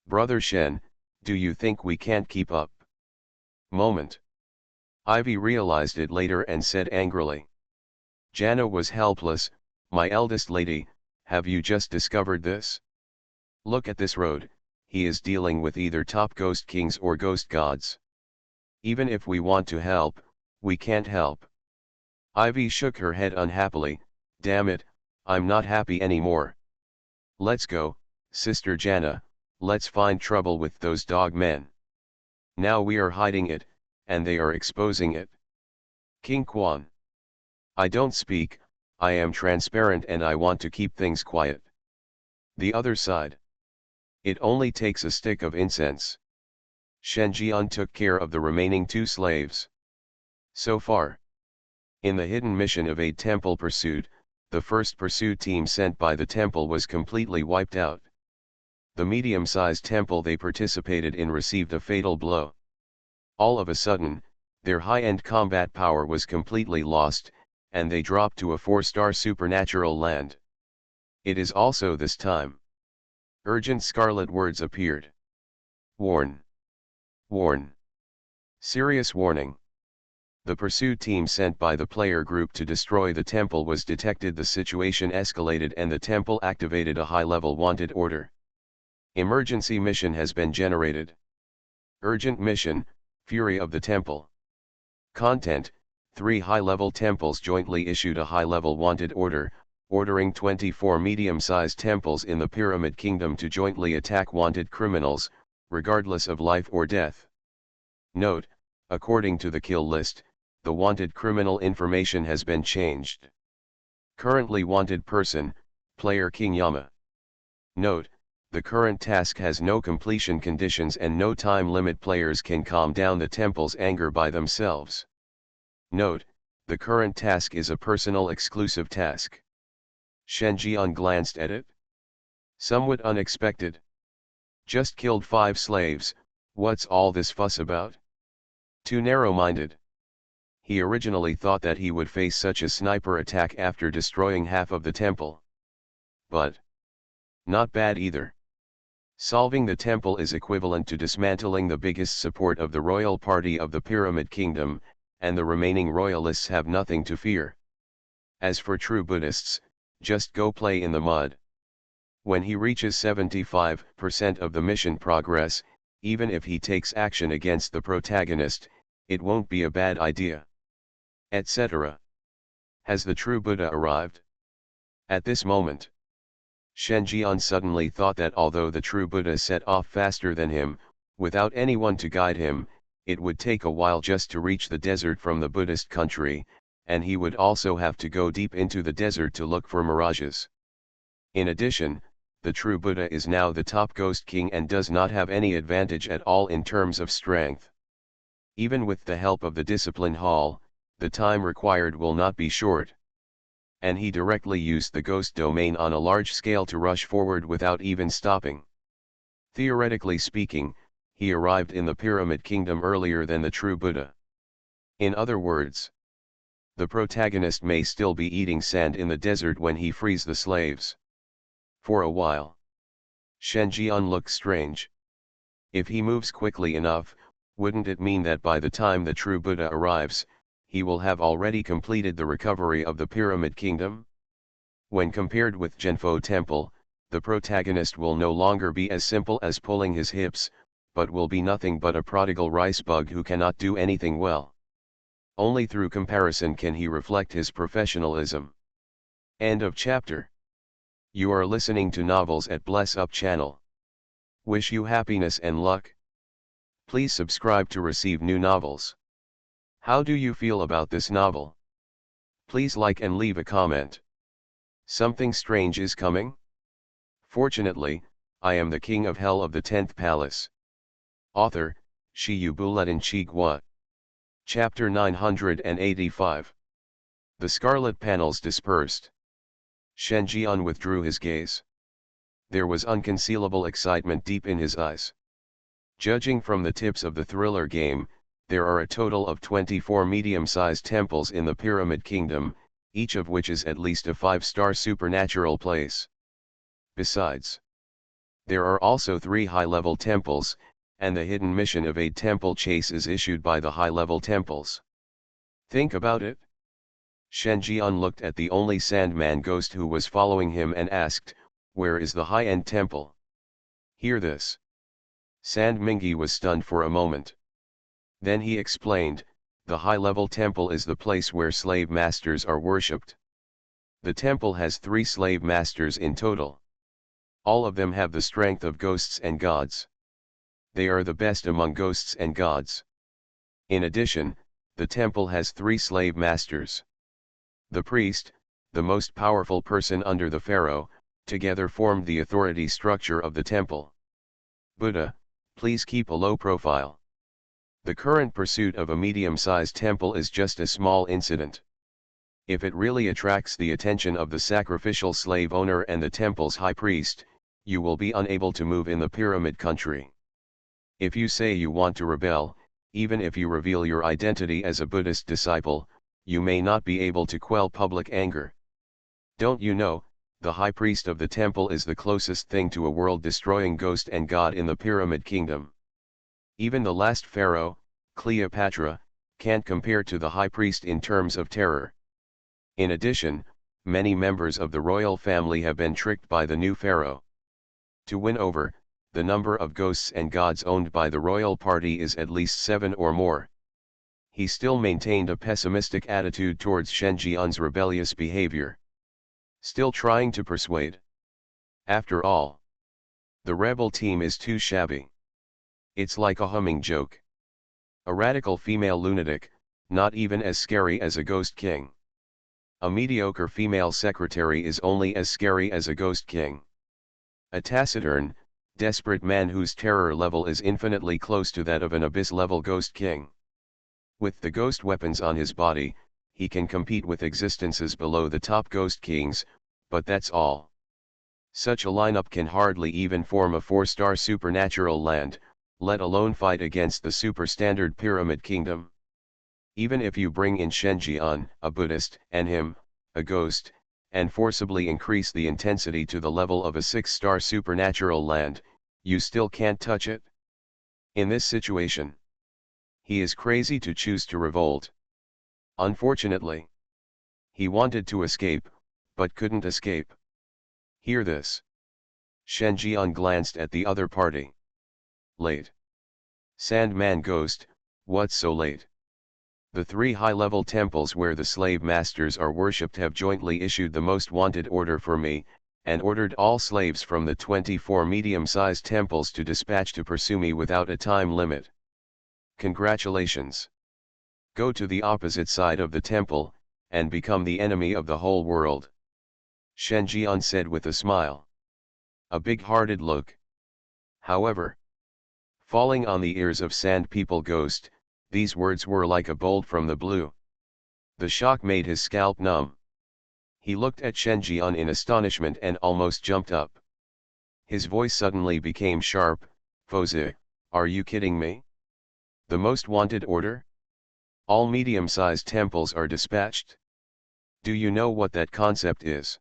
Speaker 1: Brother Shen, do you think we can't keep up? Moment. Ivy realized it later and said angrily. Jana was helpless. My eldest lady, have you just discovered this? Look at this road, he is dealing with either top ghost kings or ghost gods. Even if we want to help, we can't help. Ivy shook her head unhappily. Damn it, I'm not happy anymore. Let's go, Sister Jana, let's find trouble with those dog men. Now we are hiding it, and they are exposing it. King Quan. I don't speak, I am transparent and I want to keep things quiet. The other side. It only takes a stick of incense. Shenjian took care of the remaining 2 slaves. So far. In the hidden mission of a temple pursuit, the first pursuit team sent by the temple was completely wiped out. The medium-sized temple they participated in received a fatal blow. All of a sudden, their high-end combat power was completely lost, and they dropped to a 4-star supernatural land. It is also this time. Urgent scarlet words appeared. Warn. Warn. Serious warning. The pursuit team sent by the player group to destroy the temple was detected. The situation escalated and the temple activated a high-level wanted order. Emergency mission has been generated. Urgent mission, Fury of the Temple. Content: 3 high-level temples jointly issued a high-level wanted order, ordering 24 medium-sized temples in the Pyramid Kingdom to jointly attack wanted criminals, regardless of life or death. Note: according to the kill list, the wanted criminal information has been changed. Currently wanted person, player King Yama. Note: the current task has no completion conditions and no time limit. Players can calm down the temple's anger by themselves. Note: the current task is a personal exclusive task. Shenjian glanced at it. Somewhat unexpected. Just killed 5 slaves, what's all this fuss about? Too narrow-minded. He originally thought that he would face such a sniper attack after destroying half of the temple. But not bad either. Solving the temple is equivalent to dismantling the biggest support of the royal party of the Pyramid Kingdom, and the remaining royalists have nothing to fear. As for true Buddhists, just go play in the mud. When he reaches 75% of the mission progress, even if he takes action against the protagonist, it won't be a bad idea. Etc. Has the true Buddha arrived? At this moment, Shenjian suddenly thought that although the true Buddha set off faster than him, without anyone to guide him, it would take a while just to reach the desert from the Buddhist country, and he would also have to go deep into the desert to look for mirages. In addition, the true Buddha is now the top ghost king and does not have any advantage at all in terms of strength. Even with the help of the discipline hall, the time required will not be short. And he directly used the ghost domain on a large scale to rush forward without even stopping. Theoretically speaking, he arrived in the Pyramid Kingdom earlier than the true Buddha. In other words, the protagonist may still be eating sand in the desert when he frees the slaves. For a while, Shenjian looked strange. If he moves quickly enough, wouldn't it mean that by the time the true Buddha arrives, he will have already completed the recovery of the Pyramid Kingdom. When compared with Genfo Temple, the protagonist will no longer be as simple as pulling his hips, but will be nothing but a prodigal rice bug who cannot do anything well. Only through comparison can he reflect his professionalism. End of chapter. You are listening to Novels at Bless Up channel. Wish you happiness and luck. Please subscribe to receive new novels. How do you feel about this novel? Please like and leave a comment. Something strange is coming? Fortunately, I am the king of hell of the 10th palace. Author, Shiyu Buletin Chigwa. Chapter 985. The scarlet panels dispersed. Shen Jian withdrew his gaze. There was unconcealable excitement deep in his eyes. Judging from the tips of the thriller game, there are a total of 24 medium-sized temples in the Pyramid Kingdom, each of which is at least a 5-star supernatural place. Besides, there are also 3 high-level temples, and the hidden mission of a temple chase is issued by the high-level temples. Think about it. Shen Jian looked at the only Sandman ghost who was following him and asked, "Where is the high-end temple?" Hear this. Sand Mingi was stunned for a moment. Then he explained, "The high-level temple is the place where slave masters are worshipped. The temple has 3 slave masters in total. All of them have the strength of ghosts and gods. They are the best among ghosts and gods. In addition, the temple has 3 slave masters. The priest, the most powerful person under the pharaoh, together formed the authority structure of the temple. Buddha, please keep a low profile. The current pursuit of a medium-sized temple is just a small incident. If it really attracts the attention of the sacrificial slave owner and the temple's high priest, you will be unable to move in the pyramid country. If you say you want to rebel, even if you reveal your identity as a Buddhist disciple, you may not be able to quell public anger. Don't you know, the high priest of the temple is the closest thing to a world-destroying ghost and god in the Pyramid Kingdom. Even the last pharaoh, Cleopatra, can't compare to the high priest in terms of terror. In addition, many members of the royal family have been tricked by the new pharaoh. To win over, the number of ghosts and gods owned by the royal party is at least 7 or more. He still maintained a pessimistic attitude towards Shen Jian's rebellious behavior. Still trying to persuade. After all, the rebel team is too shabby. It's like a humming joke. A radical female lunatic, not even as scary as a ghost king. A mediocre female secretary is only as scary as a ghost king. A taciturn, desperate man whose terror level is infinitely close to that of an abyss-level ghost king. With the ghost weapons on his body, he can compete with existences below the top ghost kings, but that's all. Such a lineup can hardly even form a 4-star supernatural land, let alone fight against the super-standard Pyramid Kingdom. Even if you bring in Shen Jian, a Buddhist, and him, a ghost, and forcibly increase the intensity to the level of a 6-star supernatural land, you still can't touch it. In this situation, he is crazy to choose to revolt. Unfortunately, he wanted to escape, but couldn't escape. Hear this. Shen Jian glanced at the other party. Late. Sandman Ghost, what's so late? The 3 high-level temples where the slave masters are worshipped have jointly issued the most wanted order for me, and ordered all slaves from the 24 medium-sized temples to dispatch to pursue me without a time limit. Congratulations. Go to the opposite side of the temple, and become the enemy of the whole world. Shen Jian said with a smile. A big-hearted look. However, falling on the ears of Sand People Ghost, these words were like a bolt from the blue. The shock made his scalp numb. He looked at Shen Jian in astonishment and almost jumped up. His voice suddenly became sharp. Fozi, are you kidding me? The most wanted order? All medium-sized temples are dispatched? Do you know what that concept is?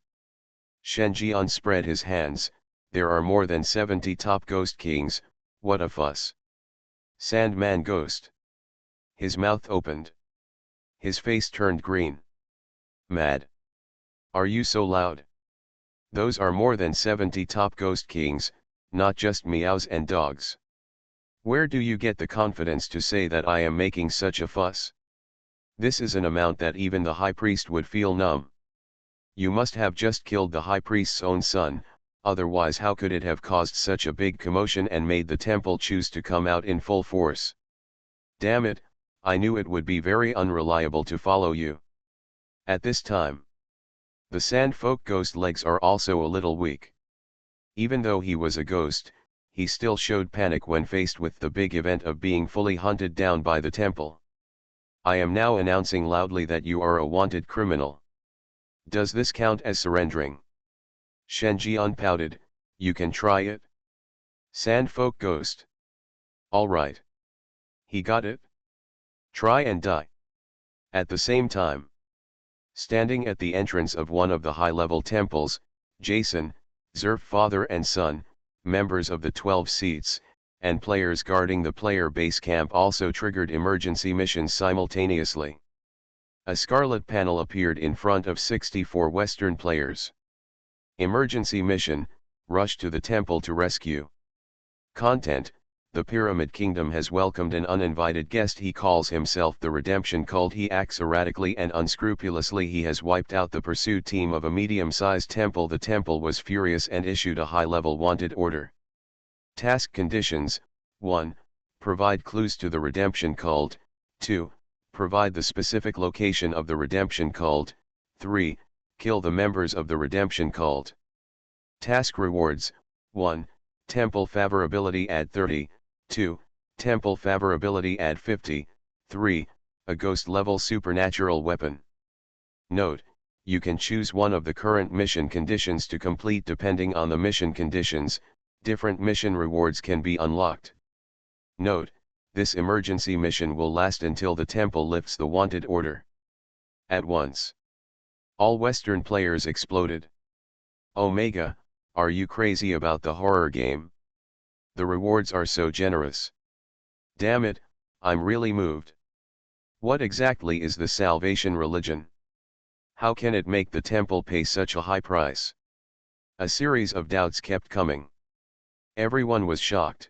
Speaker 1: Shen Jian spread his hands. There are more than 70 top ghost kings, what a fuss. Sandman Ghost. His mouth opened. His face turned green. Mad. Are you so loud? Those are more than 70 top ghost kings, not just meows and dogs. Where do you get the confidence to say that I am making such a fuss? This is an amount that even the high priest would feel numb. You must have just killed the high priest's own son, otherwise how could it have caused such a big commotion and made the temple choose to come out in full force? Damn it, I knew it would be very unreliable to follow you. At this time, the sandfolk ghost legs are also a little weak. Even though he was a ghost, he still showed panic when faced with the big event of being fully hunted down by the temple. I am now announcing loudly that you are a wanted criminal. Does this count as surrendering? Shenji unpouted, you can try it. Sandfolk ghost. Alright. He got it? Try and die. At the same time, standing at the entrance of one of the high-level temples, Jason, Zerf father and son, members of the 12 seats, and players guarding the player base camp also triggered emergency missions simultaneously. A scarlet panel appeared in front of 64 Western players. Emergency mission, rush to the temple to rescue. Content: the Pyramid Kingdom has welcomed an uninvited guest. He calls himself the Redemption Cult. He acts erratically and unscrupulously. He has wiped out the pursuit team of a medium-sized temple. The temple was furious and issued a high-level wanted order. Task conditions: 1. Provide clues to the Redemption Cult. 2. Provide the specific location of the Redemption Cult. 3. Kill the members of the Redemption Cult. Task rewards: 1. Temple favorability add 30. 2. Temple favorability add 50. 3. A ghost-level supernatural weapon. Note: you can choose one of the current mission conditions to complete. Depending on the mission conditions, different mission rewards can be unlocked. Note: this emergency mission will last until the temple lifts the wanted order. At once, all Western players exploded. Omega, are you crazy about the horror game? The rewards are so generous. Damn it, I'm really moved. What exactly is the Salvation religion? How can it make the temple pay such a high price? A series of doubts kept coming. Everyone was shocked.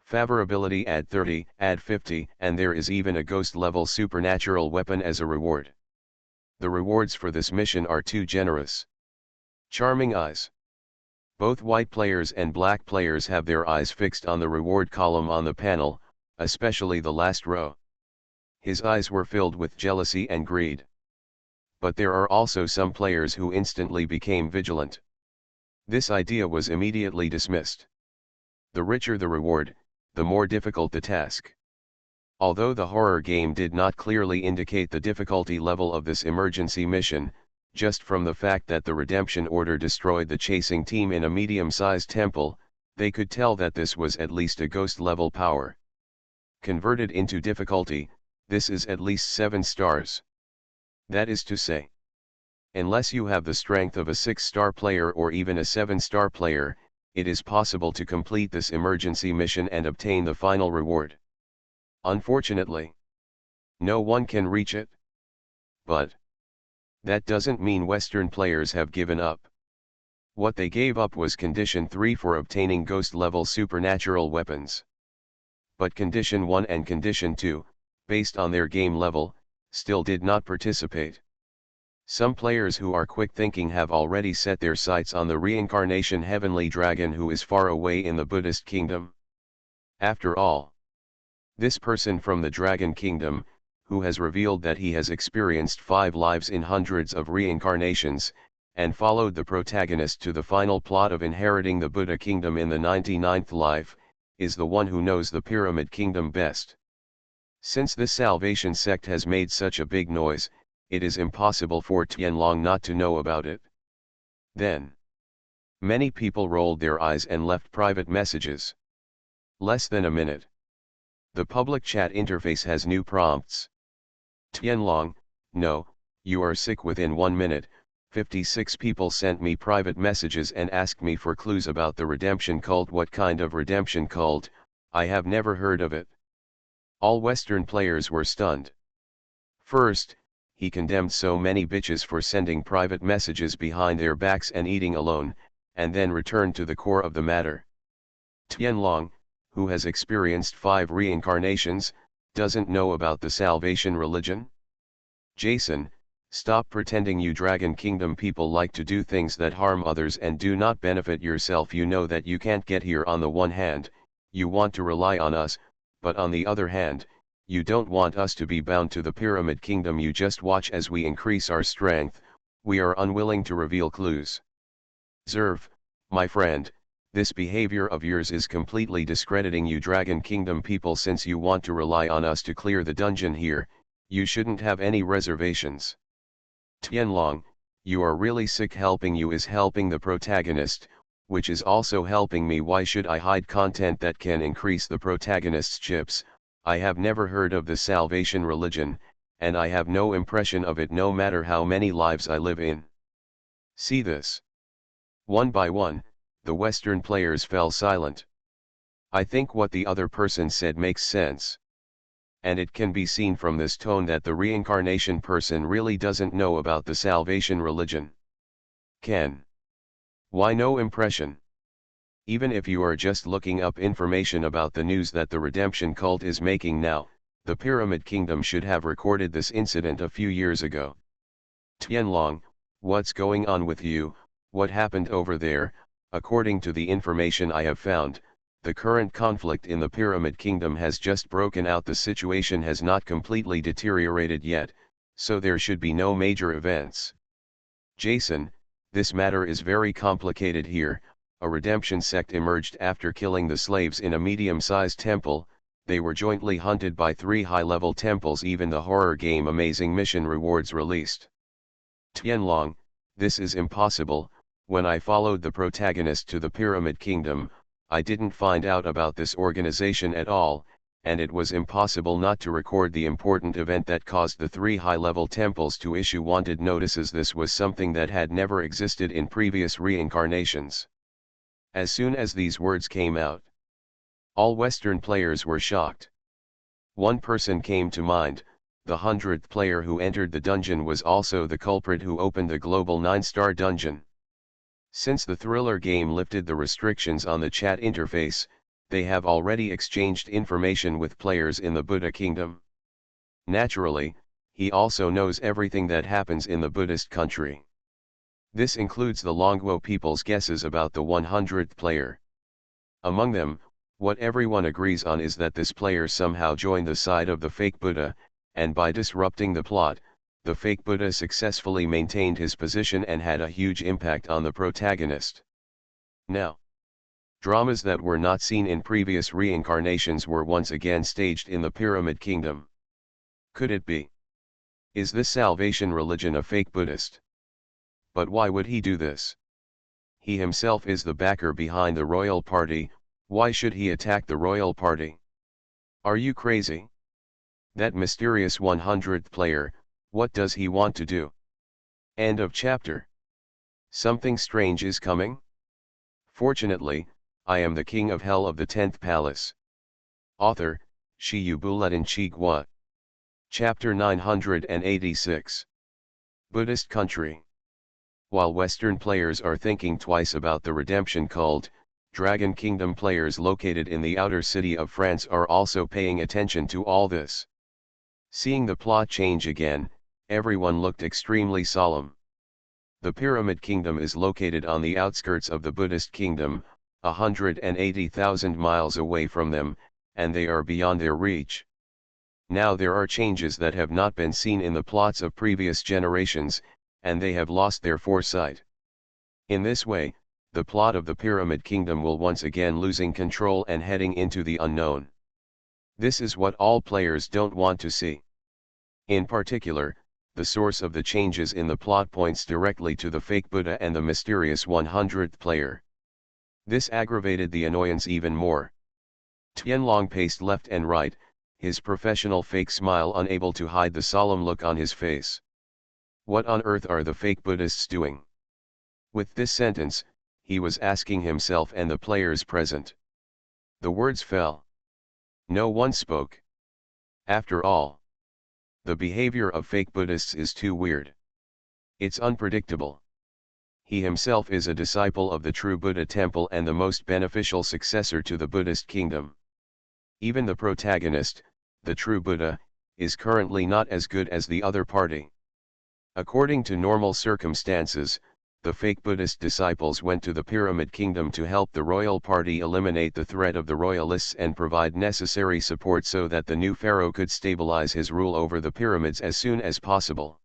Speaker 1: Favorability add 30, add 50, and there is even a ghost-level supernatural weapon as a reward. The rewards for this mission are too generous. Charming eyes. Both white players and black players have their eyes fixed on the reward column on the panel, especially the last row. His eyes were filled with jealousy and greed. But there are also some players who instantly became vigilant. This idea was immediately dismissed. The richer the reward, the more difficult the task. Although the horror game did not clearly indicate the difficulty level of this emergency mission, just from the fact that the Redemption Order destroyed the chasing team in a medium-sized temple, they could tell that this was at least a ghost-level power. Converted into difficulty, this is at least 7 stars. That is to say, unless you have the strength of a 6-star player or even a 7-star player, it is possible to complete this emergency mission and obtain the final reward. Unfortunately, no one can reach it. But that doesn't mean Western players have given up. What they gave up was Condition 3 for obtaining ghost-level supernatural weapons. But Condition 1 and Condition 2, based on their game level, still did not participate. Some players who are quick-thinking have already set their sights on the reincarnation heavenly dragon who is far away in the Buddhist kingdom. After all, this person from the Dragon Kingdom, who has revealed that he has experienced 5 lives in hundreds of reincarnations, and followed the protagonist to the final plot of inheriting the Buddha Kingdom in the 99th life, is the one who knows the Pyramid Kingdom best. Since this Salvation sect has made such a big noise, it is impossible for Tianlong not to know about it. Then, many people rolled their eyes and left private messages. Less than a minute. The public chat interface has new prompts. Tianlong, no, you are sick. Within 1 minute, 56 people sent me private messages and asked me for clues about the Redemption Cult. What kind of Redemption Cult? I have never heard of it. All Western players were stunned. First, he condemned so many bitches for sending private messages behind their backs and eating alone, and then returned to the core of the matter. Tianlong, who has experienced 5 reincarnations, doesn't know about the salvation religion? Jason, stop pretending you Dragon Kingdom people like to do things that harm others and do not benefit yourself. You know that you can't get here. On the one hand, you want to rely on us, but on the other hand, you don't want us to be bound to the Pyramid Kingdom. You just watch as we increase our strength. We are unwilling to reveal clues. Zerv, my friend, this behavior of yours is completely discrediting you Dragon Kingdom people. Since you want to rely on us to clear the dungeon here, you shouldn't have any reservations. Tianlong, you are really sick. Helping you is helping the protagonist, which is also helping me. Why should I hide content that can increase the protagonist's chips? I have never heard of the salvation religion, and I have no impression of it no matter how many lives I live in. See this. One by one, the Western players fell silent. I think what the other person said makes sense. And it can be seen from this tone that the reincarnation person really doesn't know about the salvation religion. Why no impression? Even if you are just looking up information about the news that the redemption cult is making now, the Pyramid Kingdom should have recorded this incident a few years ago. Tianlong, what's going on with you? What happened over there? According to the information I have found, the current conflict in the Pyramid Kingdom has just broken out. The situation has not completely deteriorated yet, so there should be no major events. Jason, this matter is very complicated here. A redemption sect emerged after killing the slaves in a medium-sized temple. They were jointly hunted by 3 high-level temples. Even the horror game Amazing Mission rewards released. Tianlong, this is impossible. When I followed the protagonist to the Pyramid Kingdom, I didn't find out about this organization at all, and it was impossible not to record the important event that caused the 3 high-level temples to issue wanted notices. This was something that had never existed in previous reincarnations. As soon as these words came out, all Western players were shocked. One person came to mind. The 100th player who entered the dungeon was also the culprit who opened the global 9-star dungeon. Since the thriller game lifted the restrictions on the chat interface, they have already exchanged information with players in the Buddha Kingdom. Naturally, he also knows everything that happens in the Buddhist country. This includes the Longguo people's guesses about the 100th player. Among them, what everyone agrees on is that this player somehow joined the side of the fake Buddha, and by disrupting the plot, the fake Buddha successfully maintained his position and had a huge impact on the protagonist. Now, dramas that were not seen in previous reincarnations were once again staged in the Pyramid Kingdom. Could it be? Is this salvation religion a fake Buddhist? But why would he do this? He himself is the backer behind the royal party. Why should he attack the royal party? Are you crazy? That mysterious 100th player, what does he want to do? End of chapter. Something strange is coming? Fortunately, I am the king of hell of the 10th palace. Author, Shiyu Buletin Chigua. Chapter 986. Buddhist country. While Western players are thinking twice about the redemption cult, Dragon Kingdom players located in the outer city of France are also paying attention to all this. Seeing the plot change again, everyone looked extremely solemn. The Pyramid Kingdom is located on the outskirts of the Buddhist Kingdom, 180,000 miles away from them, and they are beyond their reach. Now there are changes that have not been seen in the plots of previous generations, and they have lost their foresight. In this way, the plot of the Pyramid Kingdom will once again losing control and heading into the unknown. This is what all players don't want to see. In particular, the source of the changes in the plot points directly to the fake Buddha and the mysterious 100th player. This aggravated the annoyance even more. Tianlong paced left and right, his professional fake smile unable to hide the solemn look on his face. What on earth are the fake Buddhists doing? With this sentence, he was asking himself and the players present. The words fell. No one spoke. After all, The behavior of fake Buddhists is too weird. It's unpredictable. He himself is a disciple of the true Buddha temple and the most beneficial successor to the Buddhist kingdom. Even the protagonist, the true Buddha, is currently not as good as the other party. According to normal circumstances, the fake Buddhist disciples went to the Pyramid Kingdom to help the royal party eliminate the threat of the royalists and provide necessary support so that the new pharaoh could stabilize his rule over the pyramids as soon as possible.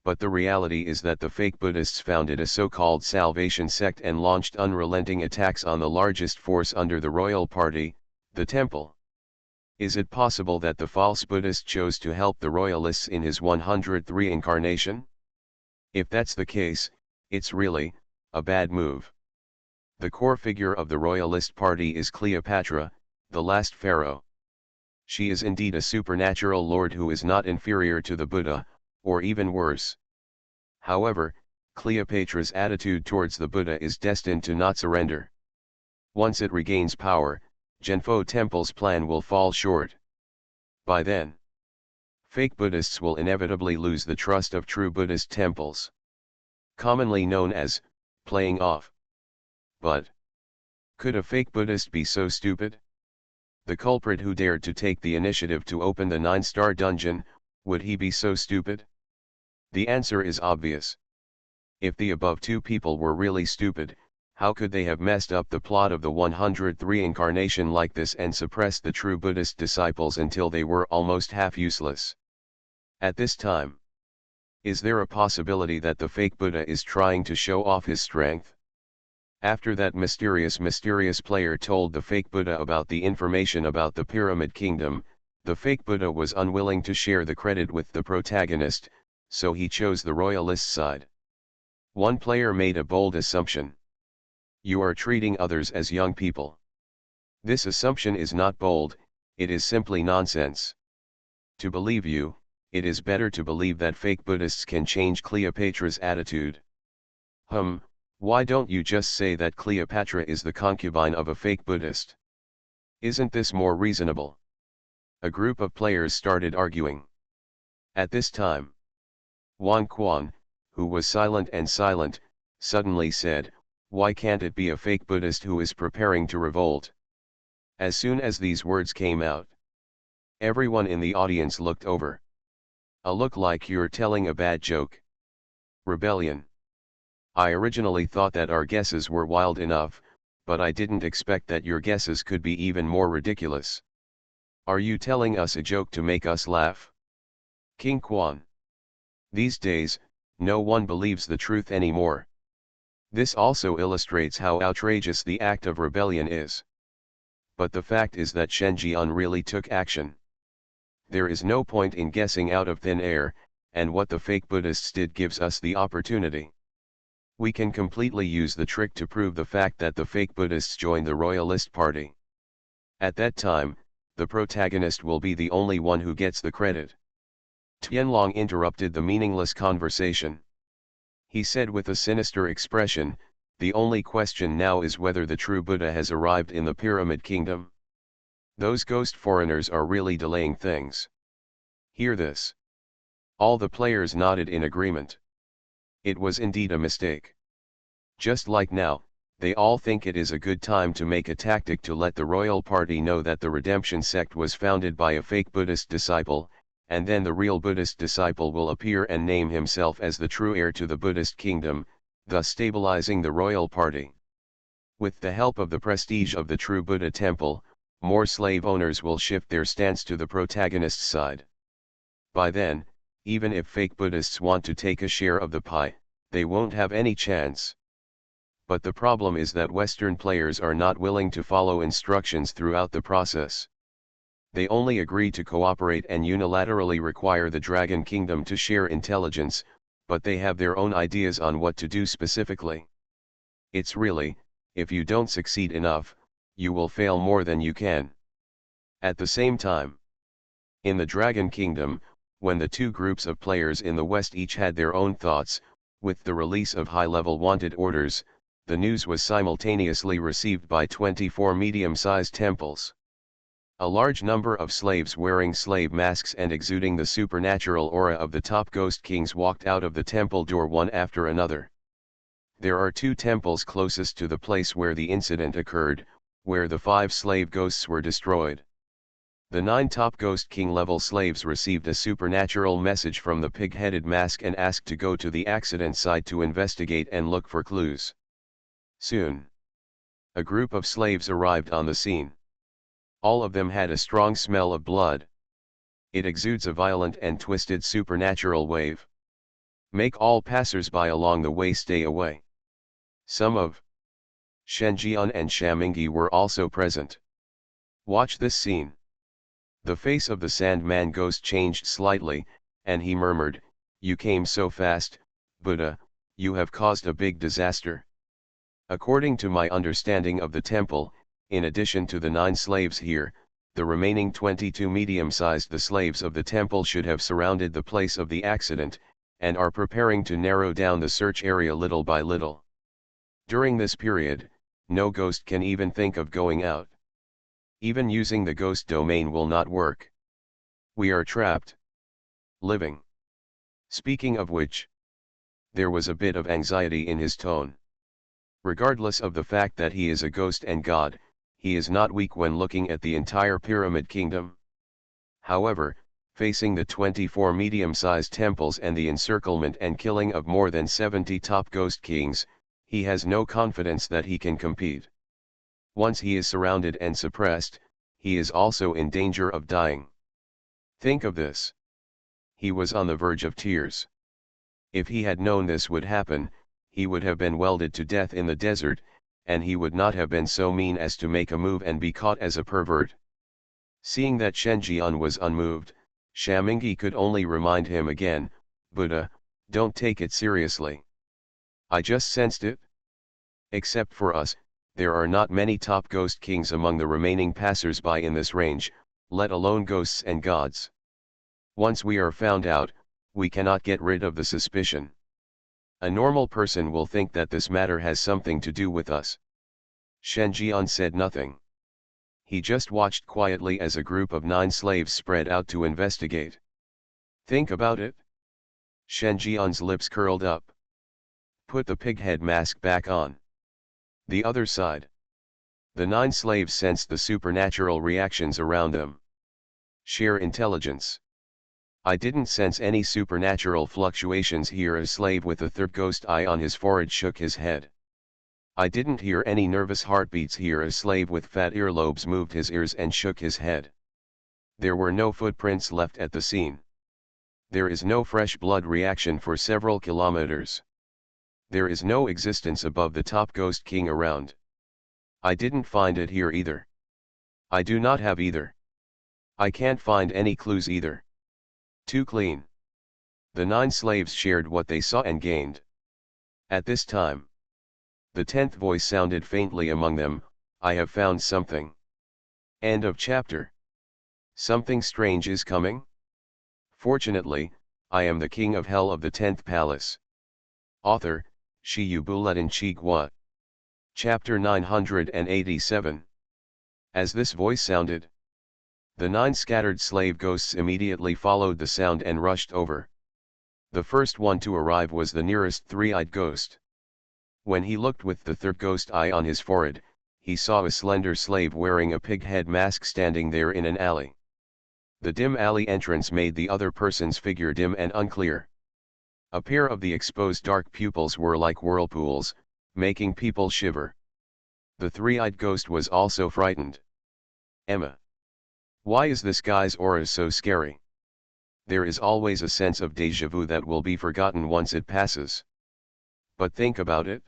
Speaker 1: But the reality is that the fake Buddhists founded a so-called salvation sect and launched unrelenting attacks on the largest force under the royal party, the temple. Is it possible that the false Buddhist chose to help the royalists in his 103 incarnation? If that's the case, it's really a bad move. The core figure of the royalist party is Cleopatra, the last pharaoh. She is indeed a supernatural lord who is not inferior to the Buddha, or even worse. However, Cleopatra's attitude towards the Buddha is destined to not surrender. Once it regains power, Genpho Temple's plan will fall short. By then, fake Buddhists will inevitably lose the trust of true Buddhist temples. Commonly known as playing off. But could a fake Buddhist be so stupid? The culprit who dared to take the initiative to open the 9-star dungeon, would he be so stupid? The answer is obvious. If the above two people were really stupid, how could they have messed up the plot of the 103 incarnation like this and suppressed the true Buddhist disciples until they were almost half useless? At this time, is there a possibility that the fake Buddha is trying to show off his strength? After that mysterious player told the fake Buddha about the information about the Pyramid Kingdom, the fake Buddha was unwilling to share the credit with the protagonist, so he chose the royalist side. One player made a bold assumption. You are treating others as young people. This assumption is not bold, it is simply nonsense. To believe you, it is better to believe that fake Buddhists can change Cleopatra's attitude. Why don't you just say that Cleopatra is the concubine of a fake Buddhist? Isn't this more reasonable? A group of players started arguing. At this time, Wang Quan, who was silent, suddenly said, "Why can't it be a fake Buddhist who is preparing to revolt?" As soon as these words came out, everyone in the audience looked over. A look like you're telling a bad joke. Rebellion. I originally thought that our guesses were wild enough, but I didn't expect that your guesses could be even more ridiculous. Are you telling us a joke to make us laugh? King Quan. These days, no one believes the truth anymore. This also illustrates how outrageous the act of rebellion is. But the fact is that Shen Jian really took action. There is no point in guessing out of thin air, and what the fake Buddhists did gives us the opportunity. We can completely use the trick to prove the fact that the fake Buddhists joined the royalist party. At that time, the protagonist will be the only one who gets the credit. Tianlong interrupted the meaningless conversation. He said with a sinister expression, "The only question now is whether the true Buddha has arrived in the Pyramid Kingdom. Those ghost foreigners are really delaying things." Hear this. All the players nodded in agreement. It was indeed a mistake. Just like now, they all think it is a good time to make a tactic to let the royal party know that the redemption sect was founded by a fake Buddhist disciple, and then the real Buddhist disciple will appear and name himself as the true heir to the Buddhist kingdom, thus stabilizing the royal party. With the help of the prestige of the true Buddha temple, more slave owners will shift their stance to the protagonist's side. By then, even if fake Buddhists want to take a share of the pie, they won't have any chance. But the problem is that Western players are not willing to follow instructions throughout the process. They only agree to cooperate and unilaterally require the Dragon Kingdom to share intelligence, but they have their own ideas on what to do specifically. It's really, if you don't succeed enough, you will fail more than you can. At the same time, in the Dragon Kingdom, when the two groups of players in the West each had their own thoughts, with the release of high-level wanted orders, the news was simultaneously received by 24 medium-sized temples. A large number of slaves wearing slave masks and exuding the supernatural aura of the top ghost kings walked out of the temple door one after another. There are 2 temples closest to the place where the incident occurred, where the 5 slave ghosts were destroyed. The 9 top Ghost King level slaves received a supernatural message from the pig-headed mask and asked to go to the accident site to investigate and look for clues. Soon, a group of slaves arrived on the scene. All of them had a strong smell of blood. It exudes a violent and twisted supernatural wave. Make all passers-by along the way stay away. Some of Shenjian and Shamingi were also present. Watch this scene. The face of the Sandman ghost changed slightly, and he murmured, "You came so fast, Buddha, you have caused a big disaster." According to my understanding of the temple, in addition to the 9 slaves here, the remaining 22 medium-sized the slaves of the temple should have surrounded the place of the accident, and are preparing to narrow down the search area little by little. During this period, no ghost can even think of going out. Even using the ghost domain will not work. We are trapped. Living. Speaking of which, there was a bit of anxiety in his tone. Regardless of the fact that he is a ghost and god, he is not weak when looking at the entire Pyramid Kingdom. However, facing the 24 medium-sized temples and the encirclement and killing of more than 70 top ghost kings, he has no confidence that he can compete. Once he is surrounded and suppressed, he is also in danger of dying. Think of this. He was on the verge of tears. If he had known this would happen, he would have been welded to death in the desert, and he would not have been so mean as to make a move and be caught as a pervert. Seeing that Shenjian was unmoved, Shamingi could only remind him again, "Buddha, don't take it seriously. I just sensed it. Except for us, there are not many top ghost kings among the remaining passers-by in this range, let alone ghosts and gods. Once we are found out, we cannot get rid of the suspicion. A normal person will think that this matter has something to do with us." Shenjian said nothing. He just watched quietly as a group of 9 slaves spread out to investigate. Think about it. Shenjian's lips curled up. Put the pighead mask back on. The other side. The 9 slaves sensed the supernatural reactions around them. Sheer intelligence. I didn't sense any supernatural fluctuations here. A slave with a third ghost eye on his forehead shook his head. I didn't hear any nervous heartbeats here. A slave with fat earlobes moved his ears and shook his head. There were no footprints left at the scene. There is no fresh blood reaction for several kilometers. There is no existence above the top ghost king around. I didn't find it here either. I do not have either. I can't find any clues either. Too clean. The 9 slaves shared what they saw and gained. At this time, the 10th voice sounded faintly among them, "I have found something." End of chapter. Something strange is coming? Fortunately, I am the king of hell of the 10th palace. Author, Shiyubuletin Chigwa. Chapter 987. As this voice sounded, the 9 scattered slave ghosts immediately followed the sound and rushed over. The first one to arrive was the nearest 3-eyed ghost. When he looked with the third ghost eye on his forehead, he saw a slender slave wearing a pig head mask standing there in an alley. The dim alley entrance made the other person's figure dim and unclear. A pair of the exposed dark pupils were like whirlpools, making people shiver. The 3-eyed ghost was also frightened. Emma. Why is this guy's aura so scary? There is always a sense of déjà vu that will be forgotten once it passes. But think about it.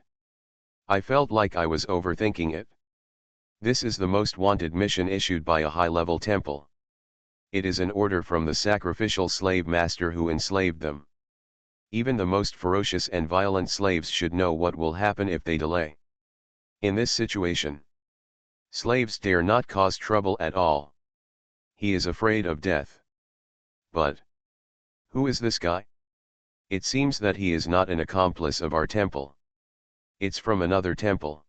Speaker 1: I felt like I was overthinking it. This is the most wanted mission issued by a high-level temple. It is an order from the sacrificial slave master who enslaved them. Even the most ferocious and violent slaves should know what will happen if they delay. In this situation, slaves dare not cause trouble at all. He is afraid of death. But who is this guy? It seems that he is not an accomplice of our temple. It's from another temple.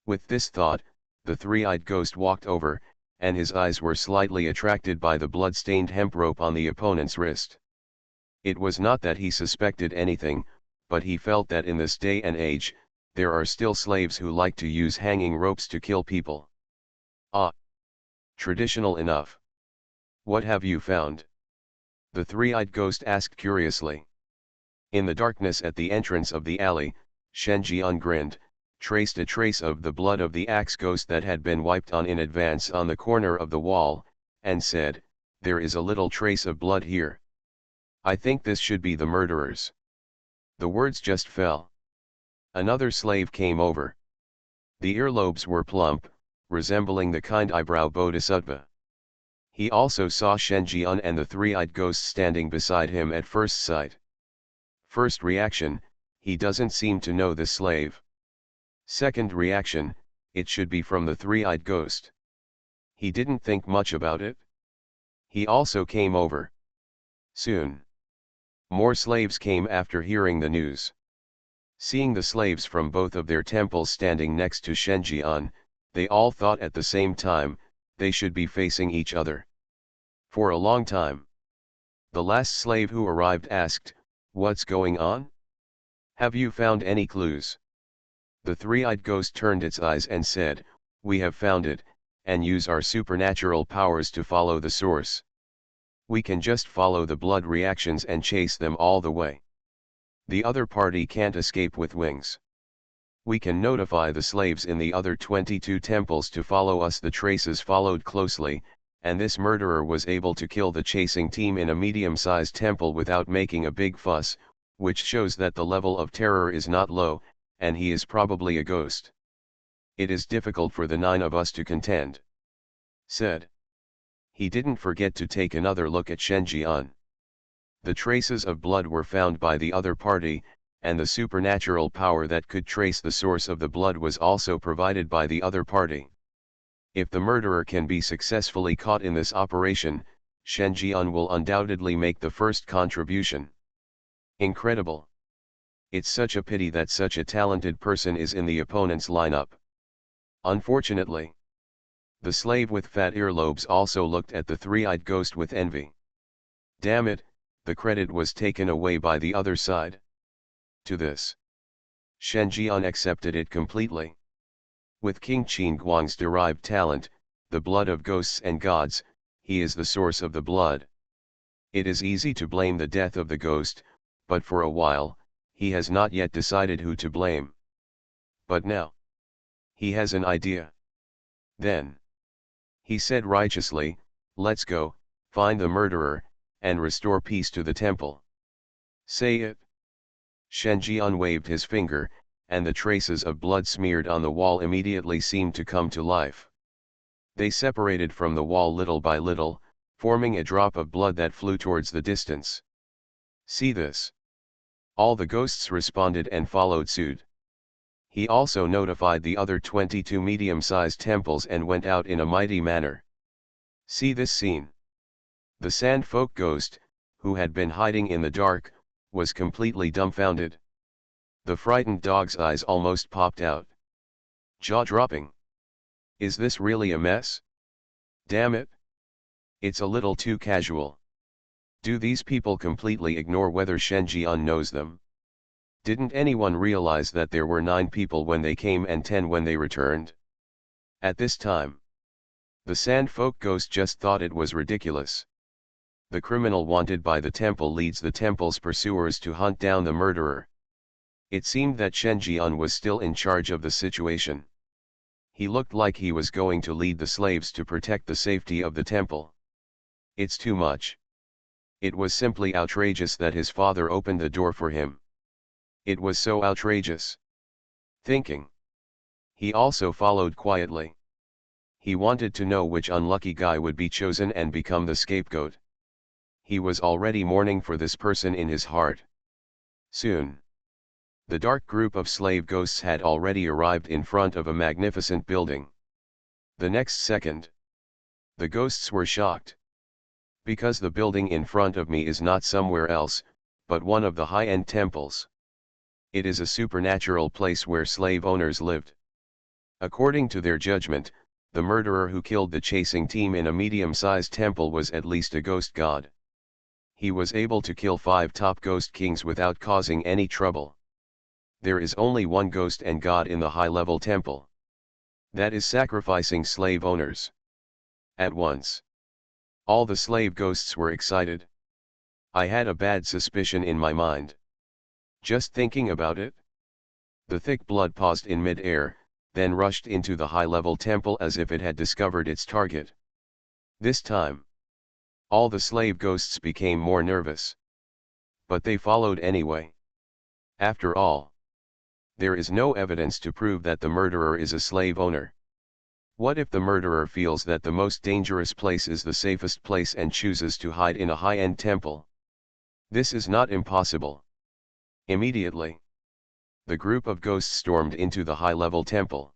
Speaker 1: With this thought, the 3-eyed ghost walked over, and his eyes were slightly attracted by the blood-stained hemp rope on the opponent's wrist. It was not that he suspected anything, but he felt that in this day and age, there are still slaves who like to use hanging ropes to kill people. Ah! Traditional enough. What have you found? The three-eyed ghost asked curiously. In the darkness at the entrance of the alley, Shen Jian grinned, traced a trace of the blood of the axe ghost that had been wiped on in advance on the corner of the wall, and said, "There is a little trace of blood here. I think this should be the murderers." The words just fell. Another slave came over. The earlobes were plump, resembling the kind eyebrow bodhisattva. He also saw Shen Jian and the three-eyed ghost standing beside him at first sight. First reaction, he doesn't seem to know this slave. Second reaction, it should be from the three-eyed ghost. He didn't think much about it. He also came over. Soon, more slaves came after hearing the news. Seeing the slaves from both of their temples standing next to Shen Jian, they all thought at the same time, they should be facing each other. For a long time. The last slave who arrived asked, "What's going on? Have you found any clues?" The three-eyed ghost turned its eyes and said, "We have found it, and use our supernatural powers to follow the source. We can just follow the blood reactions and chase them all the way. The other party can't escape with wings. We can notify the slaves in the other 22 temples to follow us." The traces followed closely, and this murderer was able to kill the chasing team in a medium-sized temple without making a big fuss, which shows that the level of terror is not low, and he is probably a ghost. "It is difficult for the 9 of us to contend," said. He didn't forget to take another look at Shen Jian. The traces of blood were found by the other party, and the supernatural power that could trace the source of the blood was also provided by the other party. If the murderer can be successfully caught in this operation, Shen Jian will undoubtedly make the first contribution. Incredible. It's such a pity that such a talented person is in the opponent's lineup. Unfortunately, the slave with fat earlobes also looked at the three-eyed ghost with envy. Damn it, the credit was taken away by the other side. To this, Shen Jian accepted it completely. With King Qin Guang's derived talent, the blood of ghosts and gods, he is the source of the blood. It is easy to blame the death of the ghost, but for a while, he has not yet decided who to blame. But now, he has an idea. Then, he said righteously, "Let's go, find the murderer, and restore peace to the temple." Say it. Shen Jian waved his finger, and the traces of blood smeared on the wall immediately seemed to come to life. They separated from the wall little by little, forming a drop of blood that flew towards the distance. "See this?" All the ghosts responded and followed suit. He also notified the other 22 medium-sized temples and went out in a mighty manner. "See this scene?" The Sandfolk ghost, who had been hiding in the dark, was completely dumbfounded. The frightened dog's eyes almost popped out. Jaw-dropping. Is this really a mess? Damn it. It's a little too casual. Do these people completely ignore whether Shen Jian knows them? Didn't anyone realize that there were 9 people when they came and 10 when they returned? At this time, the Sandfolk ghost just thought it was ridiculous. The criminal wanted by the temple leads the temple's pursuers to hunt down the murderer. It seemed that Shen Jian was still in charge of the situation. He looked like he was going to lead the slaves to protect the safety of the temple. It's too much. It was simply outrageous that his father opened the door for him. It was so outrageous. Thinking. He also followed quietly. He wanted to know which unlucky guy would be chosen and become the scapegoat. He was already mourning for this person in his heart. Soon, the dark group of slave ghosts had already arrived in front of a magnificent building. The next second, the ghosts were shocked. Because the building in front of me is not somewhere else, but one of the high-end temples. It is a supernatural place where slave owners lived. According to their judgment, The murderer who killed the chasing team in a medium-sized temple was at least a ghost god. He was able to kill 5 top ghost kings without causing any trouble. There is only one ghost and god in the high-level temple. That is sacrificing slave owners. At once, all the slave ghosts were excited. I had a bad suspicion in my mind. Just thinking about it. The thick blood paused in mid-air, then rushed into the high-level temple as if it had discovered its target. This time, all the slave ghosts became more nervous. But they followed anyway. After all, there is no evidence to prove that the murderer is a slave owner. What if the murderer feels that the most dangerous place is the safest place and chooses to hide in a high-end temple? This is not impossible. Immediately, the group of ghosts stormed into the high-level temple.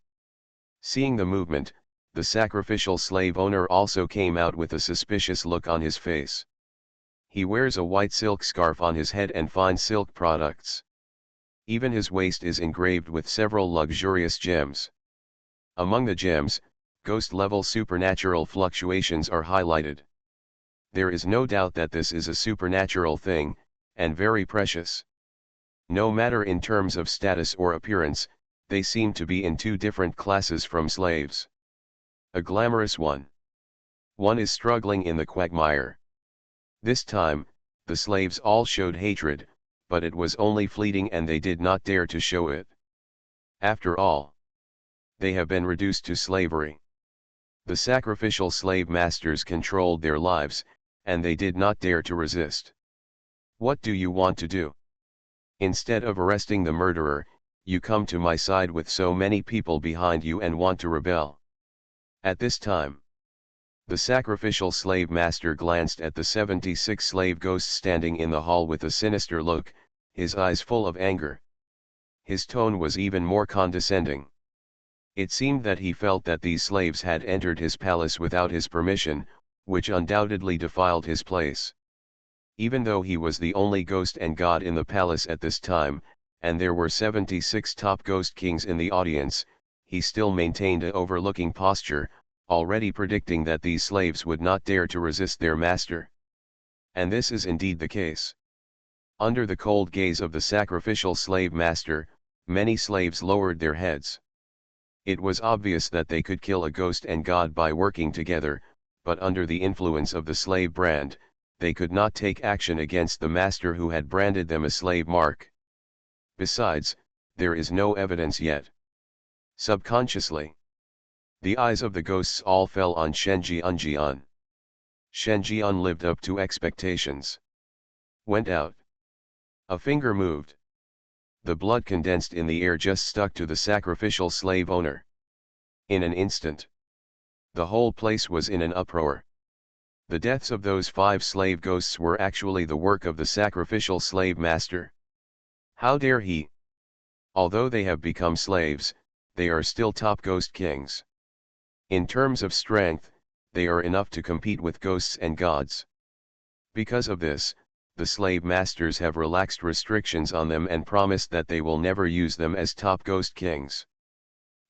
Speaker 1: Seeing the movement, the sacrificial slave owner also came out with a suspicious look on his face. He wears a white silk scarf on his head and fine silk products. Even his waist is engraved with several luxurious gems. Among the gems, ghost-level supernatural fluctuations are highlighted. There is no doubt that this is a supernatural thing, and very precious. No matter in terms of status or appearance, they seem to be in 2 different classes from slaves. A glamorous one. One is struggling in the quagmire. This time, the slaves all showed hatred, but it was only fleeting and they did not dare to show it. After all, they have been reduced to slavery. The sacrificial slave masters controlled their lives, and they did not dare to resist. What do you want to do? Instead of arresting the murderer, you come to my side with so many people behind you and want to rebel. At this time, the sacrificial slave master glanced at the 76 slave ghosts standing in the hall with a sinister look, his eyes full of anger. His tone was even more condescending. It seemed that he felt that these slaves had entered his palace without his permission, which undoubtedly defiled his place. Even though he was the only ghost and god in the palace at this time, and there were 76 top ghost kings in the audience, he still maintained an overlooking posture, already predicting that these slaves would not dare to resist their master. And this is indeed the case. Under the cold gaze of the sacrificial slave master, many slaves lowered their heads. It was obvious that they could kill a ghost and god by working together, but under the influence of the slave brand, they could not take action against the master who had branded them a slave mark. Besides, there is no evidence yet. Subconsciously, the eyes of the ghosts all fell on Shenjian. Shenjian lived up to expectations. Went out. A finger moved. The blood condensed in the air just stuck to the sacrificial slave owner. In an instant, the whole place was in an uproar. The deaths of those 5 slave ghosts were actually the work of the sacrificial slave master. How dare he? Although they have become slaves, they are still top ghost kings. In terms of strength, they are enough to compete with ghosts and gods. Because of this, the slave masters have relaxed restrictions on them and promised that they will never use them as top ghost kings.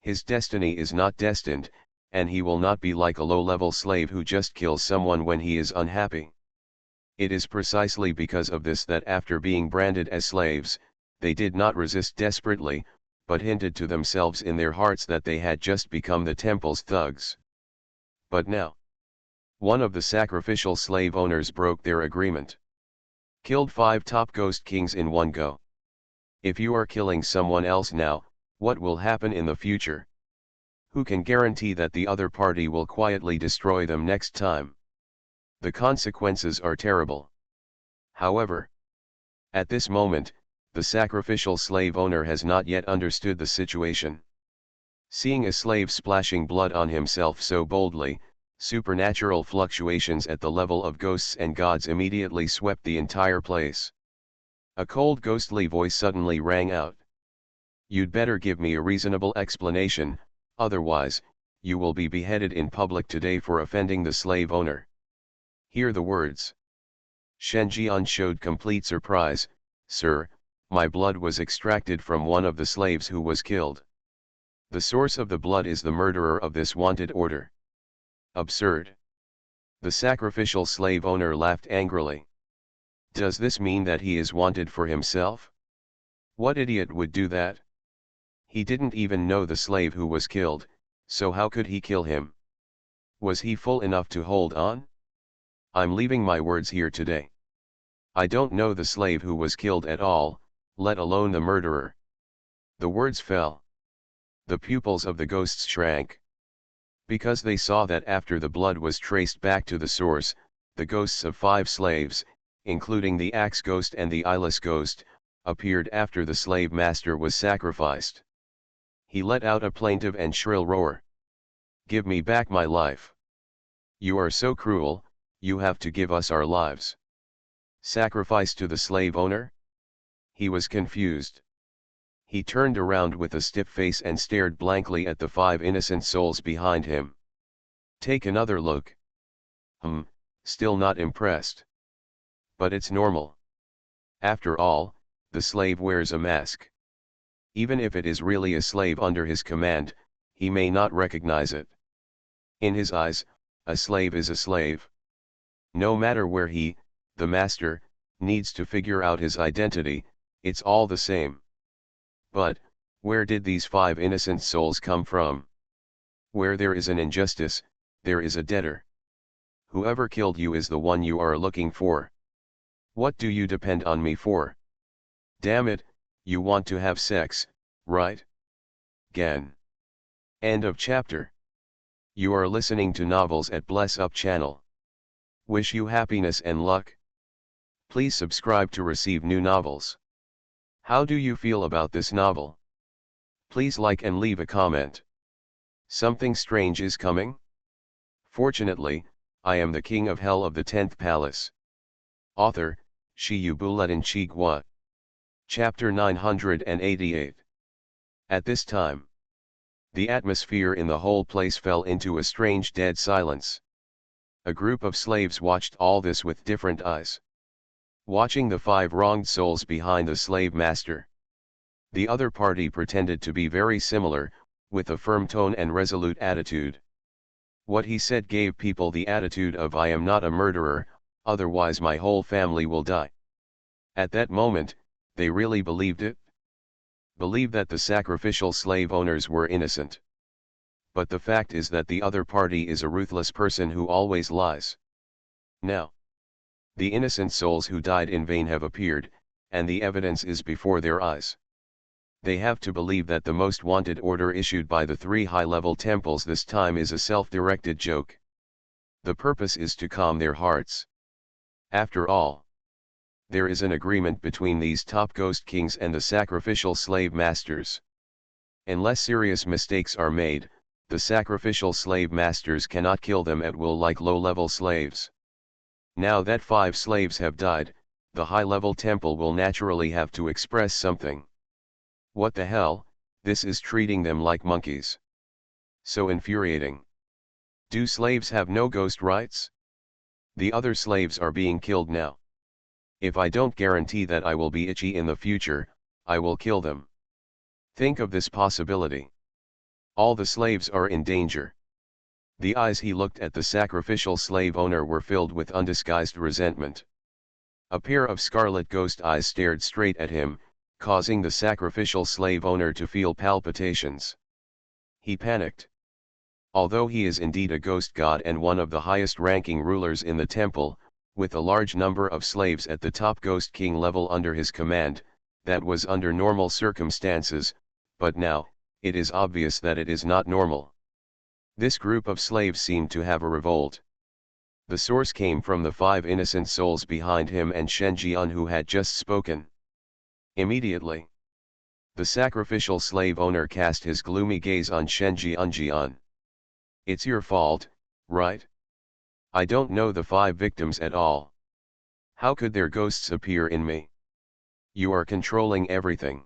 Speaker 1: His destiny is not destined, and he will not be like a low-level slave who just kills someone when he is unhappy. It is precisely because of this that after being branded as slaves, they did not resist desperately, but hinted to themselves in their hearts that they had just become the temple's thugs. But now, one of the sacrificial slave owners broke their agreement. Killed 5 top ghost kings in one go. If you are killing someone else now, what will happen in the future? Who can guarantee that the other party will quietly destroy them next time? The consequences are terrible. However, at this moment, the sacrificial slave owner has not yet understood the situation. Seeing a slave splashing blood on himself so boldly, supernatural fluctuations at the level of ghosts and gods immediately swept the entire place. A cold ghostly voice suddenly rang out. You'd better give me a reasonable explanation, otherwise, you will be beheaded in public today for offending the slave owner. Hear the words. Shenjian showed complete surprise. Sir, my blood was extracted from one of the slaves who was killed. The source of the blood is the murderer of this wanted order. Absurd. The sacrificial slave owner laughed angrily. Does this mean that he is wanted for himself? What idiot would do that? He didn't even know the slave who was killed, so how could he kill him? Was he fool enough to hold on? I'm leaving my words here today. I don't know the slave who was killed at all, let alone the murderer. The words fell. The pupils of the ghosts shrank. Because they saw that after the blood was traced back to the source, the ghosts of 5 slaves, including the axe ghost and the eyeless ghost, appeared after the slave master was sacrificed. He let out a plaintive and shrill roar. Give me back my life. You are so cruel, you have to give us our lives. Sacrifice to the slave owner? He was confused. He turned around with a stiff face and stared blankly at the 5 innocent souls behind him. Take another look. Still not impressed. But it's normal. After all, the slave wears a mask. Even if it is really a slave under his command, he may not recognize it. In his eyes, a slave is a slave. No matter where he, the master, needs to figure out his identity, it's all the same. But, where did these 5 innocent souls come from? Where there is an injustice, there is a debtor. Whoever killed you is the one you are looking for. What do you depend on me for? Damn it, you want to have sex, right? Gan. End of chapter. You are listening to Novels at Bless Up channel. Wish you happiness and luck. Please subscribe to receive new novels. How do you feel about this novel? Please like and leave a comment. Something strange is coming? Fortunately, I am the king of hell of the 10th palace. Author, Shiyubuletin Chigwa. Chapter 988. At this time, the atmosphere in the whole place fell into a strange dead silence. A group of slaves watched all this with different eyes. Watching the 5 wronged souls behind the slave master. The other party pretended to be very similar, with a firm tone and resolute attitude. What he said gave people the attitude of I am not a murderer, otherwise my whole family will die. At that moment, they really believed it. Believed that the sacrificial slave owners were innocent. But the fact is that the other party is a ruthless person who always lies. Now, the innocent souls who died in vain have appeared, and the evidence is before their eyes. They have to believe that the most wanted order issued by the 3 high-level temples this time is a self-directed joke. The purpose is to calm their hearts. After all, there is an agreement between these top ghost kings and the sacrificial slave masters. Unless serious mistakes are made, the sacrificial slave masters cannot kill them at will like low-level slaves. Now that 5 slaves have died, the high-level temple will naturally have to express something. What the hell, this is treating them like monkeys. So infuriating. Do slaves have no ghost rights? The other slaves are being killed now. If I don't guarantee that I will be itchy in the future, I will kill them. Think of this possibility. All the slaves are in danger. The eyes he looked at the sacrificial slave owner were filled with undisguised resentment. A pair of scarlet ghost eyes stared straight at him, causing the sacrificial slave owner to feel palpitations. He panicked. Although he is indeed a ghost god and one of the highest-ranking rulers in the temple, with a large number of slaves at the top ghost king level under his command, that was under normal circumstances, but now, it is obvious that it is not normal. This group of slaves seemed to have a revolt. The source came from the 5 innocent souls behind him and Shen Jian who had just spoken. Immediately, the sacrificial slave owner cast his gloomy gaze on Shen Jian. It's your fault, right? I don't know the 5 victims at all. How could their ghosts appear in me? You are controlling everything.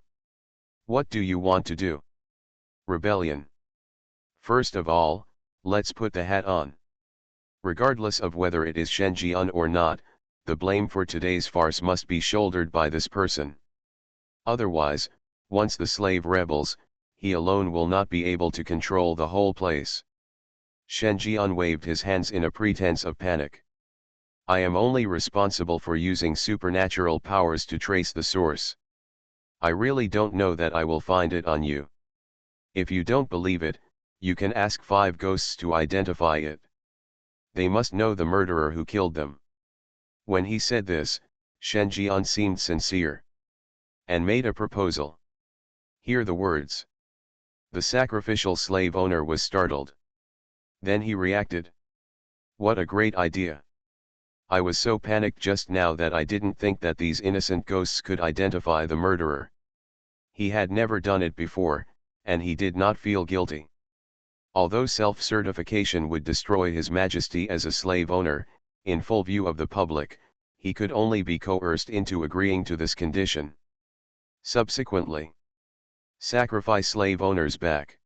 Speaker 1: What do you want to do? Rebellion. First of all, let's put the hat on. Regardless of whether it is Shen Jian or not, the blame for today's farce must be shouldered by this person. Otherwise, once the slave rebels, he alone will not be able to control the whole place. Shen Jian waved his hands in a pretense of panic. I am only responsible for using supernatural powers to trace the source. I really don't know that I will find it on you. If you don't believe it, you can ask 5 ghosts to identify it. They must know the murderer who killed them. When he said this, Shen Jian seemed sincere and made a proposal. Hear the words. The sacrificial slave owner was startled. Then he reacted. What a great idea. I was so panicked just now that I didn't think that these innocent ghosts could identify the murderer. He had never done it before, and he did not feel guilty. Although self-certification would destroy his majesty as a slave owner, in full view of the public, he could only be coerced into agreeing to this condition. Subsequently, sacrifice slave owners back.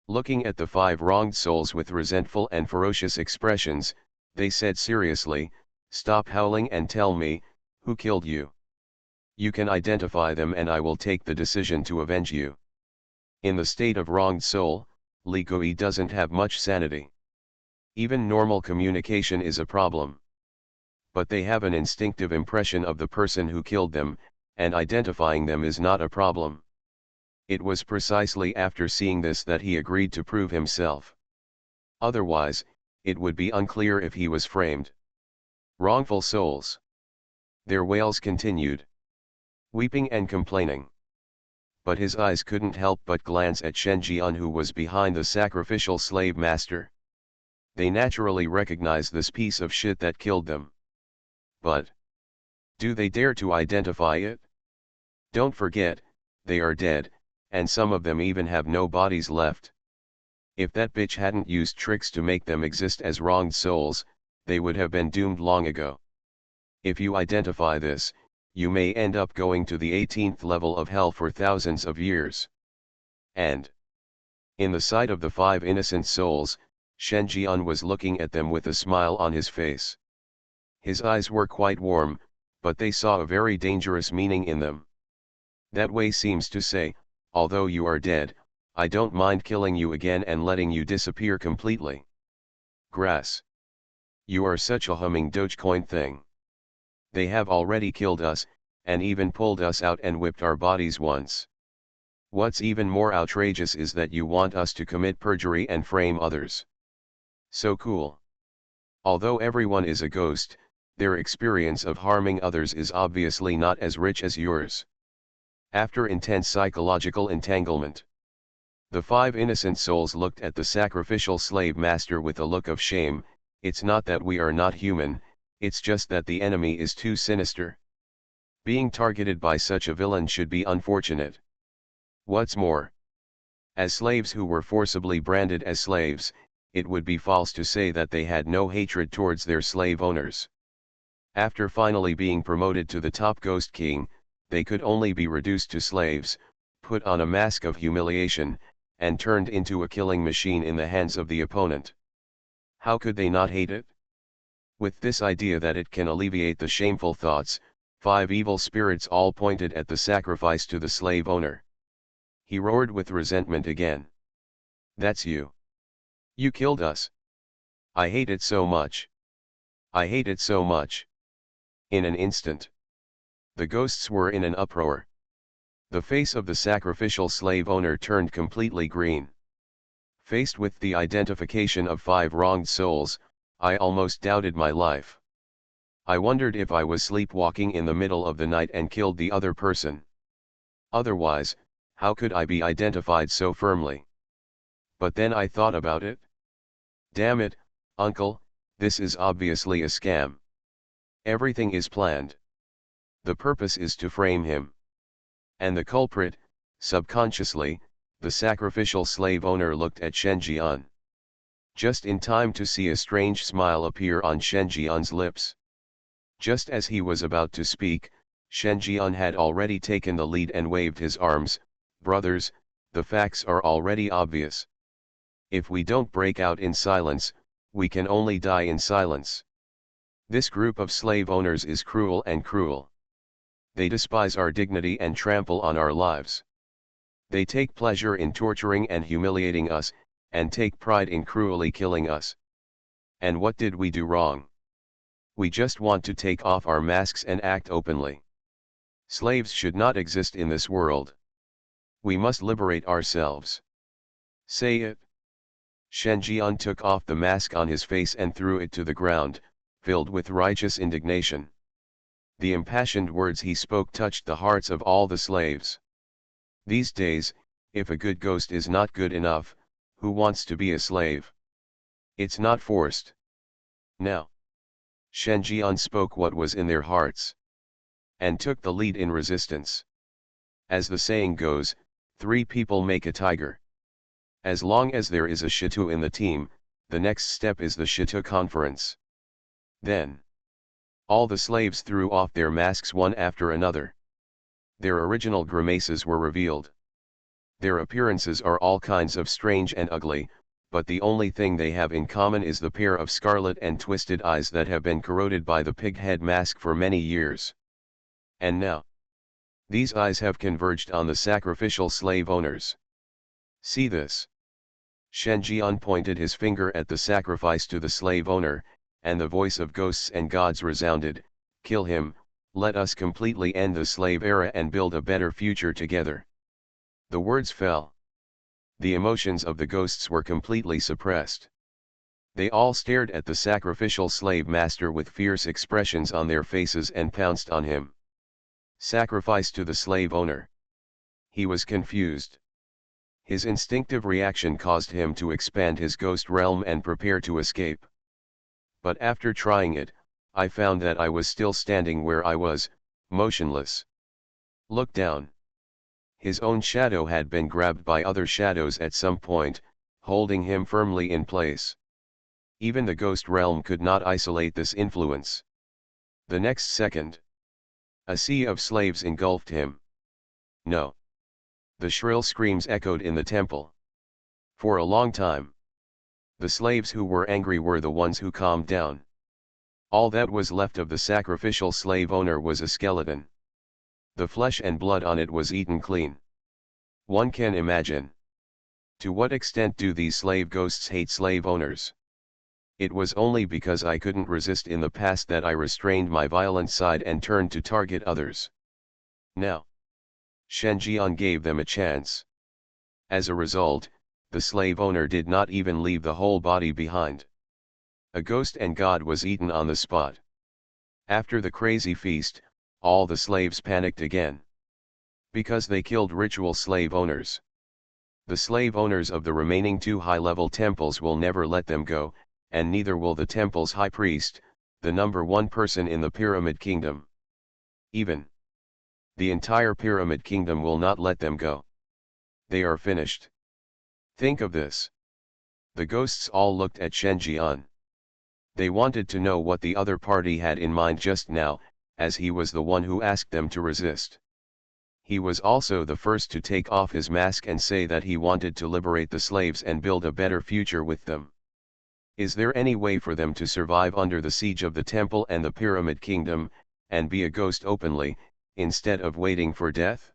Speaker 1: Looking at the 5 wronged souls with resentful and ferocious expressions, they said seriously, stop howling and tell me, who killed you? You can identify them and I will take the decision to avenge you. In the state of wronged soul, Li Gui doesn't have much sanity. Even normal communication is a problem. But they have an instinctive impression of the person who killed them, and identifying them is not a problem. It was precisely after seeing this that he agreed to prove himself. Otherwise, it would be unclear if he was framed. Wrongful souls. Their wails continued. Weeping and complaining. But his eyes couldn't help but glance at Shen Jian, who was behind the sacrificial slave master. They naturally recognized this piece of shit that killed them. But do they dare to identify it? Don't forget, they are dead, and some of them even have no bodies left. If that bitch hadn't used tricks to make them exist as wronged souls, they would have been doomed long ago. If you identify this, you may end up going to the 18th level of hell for thousands of years. And in the sight of the 5 innocent souls, Shen Jian was looking at them with a smile on his face. His eyes were quite warm, but they saw a very dangerous meaning in them. That way seems to say, although you are dead, I don't mind killing you again and letting you disappear completely. Grass. You are such a humming Dogecoin thing. They have already killed us, and even pulled us out and whipped our bodies once. What's even more outrageous is that you want us to commit perjury and frame others. So cool. Although everyone is a ghost, their experience of harming others is obviously not as rich as yours. After intense psychological entanglement, the 5 innocent souls looked at the sacrificial slave master with a look of shame. It's not that we are not human, it's just that the enemy is too sinister. Being targeted by such a villain should be unfortunate. What's more, as slaves who were forcibly branded as slaves, it would be false to say that they had no hatred towards their slave owners. After finally being promoted to the top Ghost King, they could only be reduced to slaves, put on a mask of humiliation, and turned into a killing machine in the hands of the opponent. How could they not hate it? With this idea that it can alleviate the shameful thoughts, 5 evil spirits all pointed at the sacrifice to the slave owner. He roared with resentment again. That's you. You killed us. I hate it so much. I hate it so much. In an instant, the ghosts were in an uproar. The face of the sacrificial slave owner turned completely green. Faced with the identification of 5 wronged souls, I almost doubted my life. I wondered if I was sleepwalking in the middle of the night and killed the other person. Otherwise, how could I be identified so firmly? But then I thought about it. Damn it, uncle, this is obviously a scam. Everything is planned. The purpose is to frame him. And the culprit, subconsciously, the sacrificial slave owner looked at Shen Jian. Just in time to see a strange smile appear on Shen Jian's lips. Just as he was about to speak, Shen Jian had already taken the lead and waved his arms. Brothers, the facts are already obvious. If we don't break out in silence, we can only die in silence. This group of slave owners is cruel and cruel. They despise our dignity and trample on our lives. They take pleasure in torturing and humiliating us, and take pride in cruelly killing us. And what did we do wrong? We just want to take off our masks and act openly. Slaves should not exist in this world. We must liberate ourselves. Say it. Shen Jian took off the mask on his face and threw it to the ground, filled with righteous indignation. The impassioned words he spoke touched the hearts of all the slaves. These days, if a good ghost is not good enough, who wants to be a slave? It's not forced. Now. Shen Jian spoke what was in their hearts, and took the lead in resistance. As the saying goes, 3 people make a tiger. As long as there is a Shitu in the team, the next step is the Shitu conference. Then, all the slaves threw off their masks one after another. Their original grimaces were revealed. Their appearances are all kinds of strange and ugly, but the only thing they have in common is the pair of scarlet and twisted eyes that have been corroded by the pig head mask for many years. And now, these eyes have converged on the sacrificial slave owners. See this. Shen Jian pointed his finger at the sacrifice to the slave owner, and the voice of ghosts and gods resounded, "Kill him, let us completely end the slave era and build a better future together." The words fell. The emotions of the ghosts were completely suppressed. They all stared at the sacrificial slave master with fierce expressions on their faces and pounced on him. Sacrifice to the slave owner. He was confused. His instinctive reaction caused him to expand his ghost realm and prepare to escape. But after trying it, I found that I was still standing where I was, motionless. Look down. His own shadow had been grabbed by other shadows at some point, holding him firmly in place. Even the ghost realm could not isolate this influence. The next second, a sea of slaves engulfed him. No. The shrill screams echoed in the temple. For a long time, the slaves who were angry were the ones who calmed down. All that was left of the sacrificial slave owner was a skeleton. The flesh and blood on it was eaten clean. One can imagine. To what extent do these slave ghosts hate slave owners? It was only because I couldn't resist in the past that I restrained my violent side and turned to target others. Now, Shen Jian gave them a chance. As a result, the slave owner did not even leave the whole body behind. A ghost and god was eaten on the spot. After the crazy feast, all the slaves panicked again. Because they killed ritual slave owners. The slave owners of the remaining 2 high-level temples will never let them go, and neither will the temple's high priest, the number 1 person in the Pyramid Kingdom. Even the entire Pyramid Kingdom will not let them go. They are finished. Think of this. The ghosts all looked at Shen Jian. They wanted to know what the other party had in mind just now, as he was the one who asked them to resist. He was also the first to take off his mask and say that he wanted to liberate the slaves and build a better future with them. Is there any way for them to survive under the siege of the temple and the Pyramid Kingdom, and be a ghost openly, instead of waiting for death?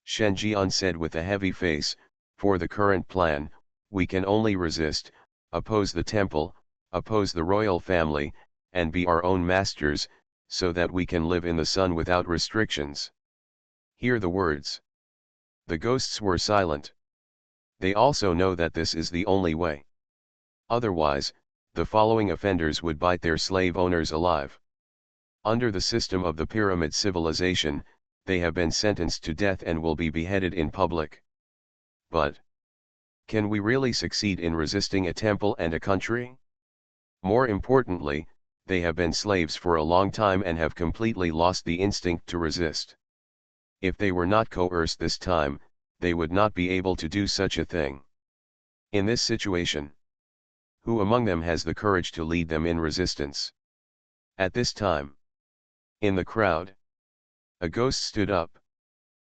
Speaker 1: Shen Jian said with a heavy face, "For the current plan, we can only resist, oppose the temple, oppose the royal family, and be our own masters, so that we can live in the sun without restrictions." Hear the words. The ghosts were silent. They also know that this is the only way. Otherwise, the following offenders would bite their slave owners alive. Under the system of the pyramid civilization, they have been sentenced to death and will be beheaded in public. But, can we really succeed in resisting a temple and a country? More importantly, they have been slaves for a long time and have completely lost the instinct to resist. If they were not coerced this time, they would not be able to do such a thing. In this situation, who among them has the courage to lead them in resistance? At this time, in the crowd, a ghost stood up.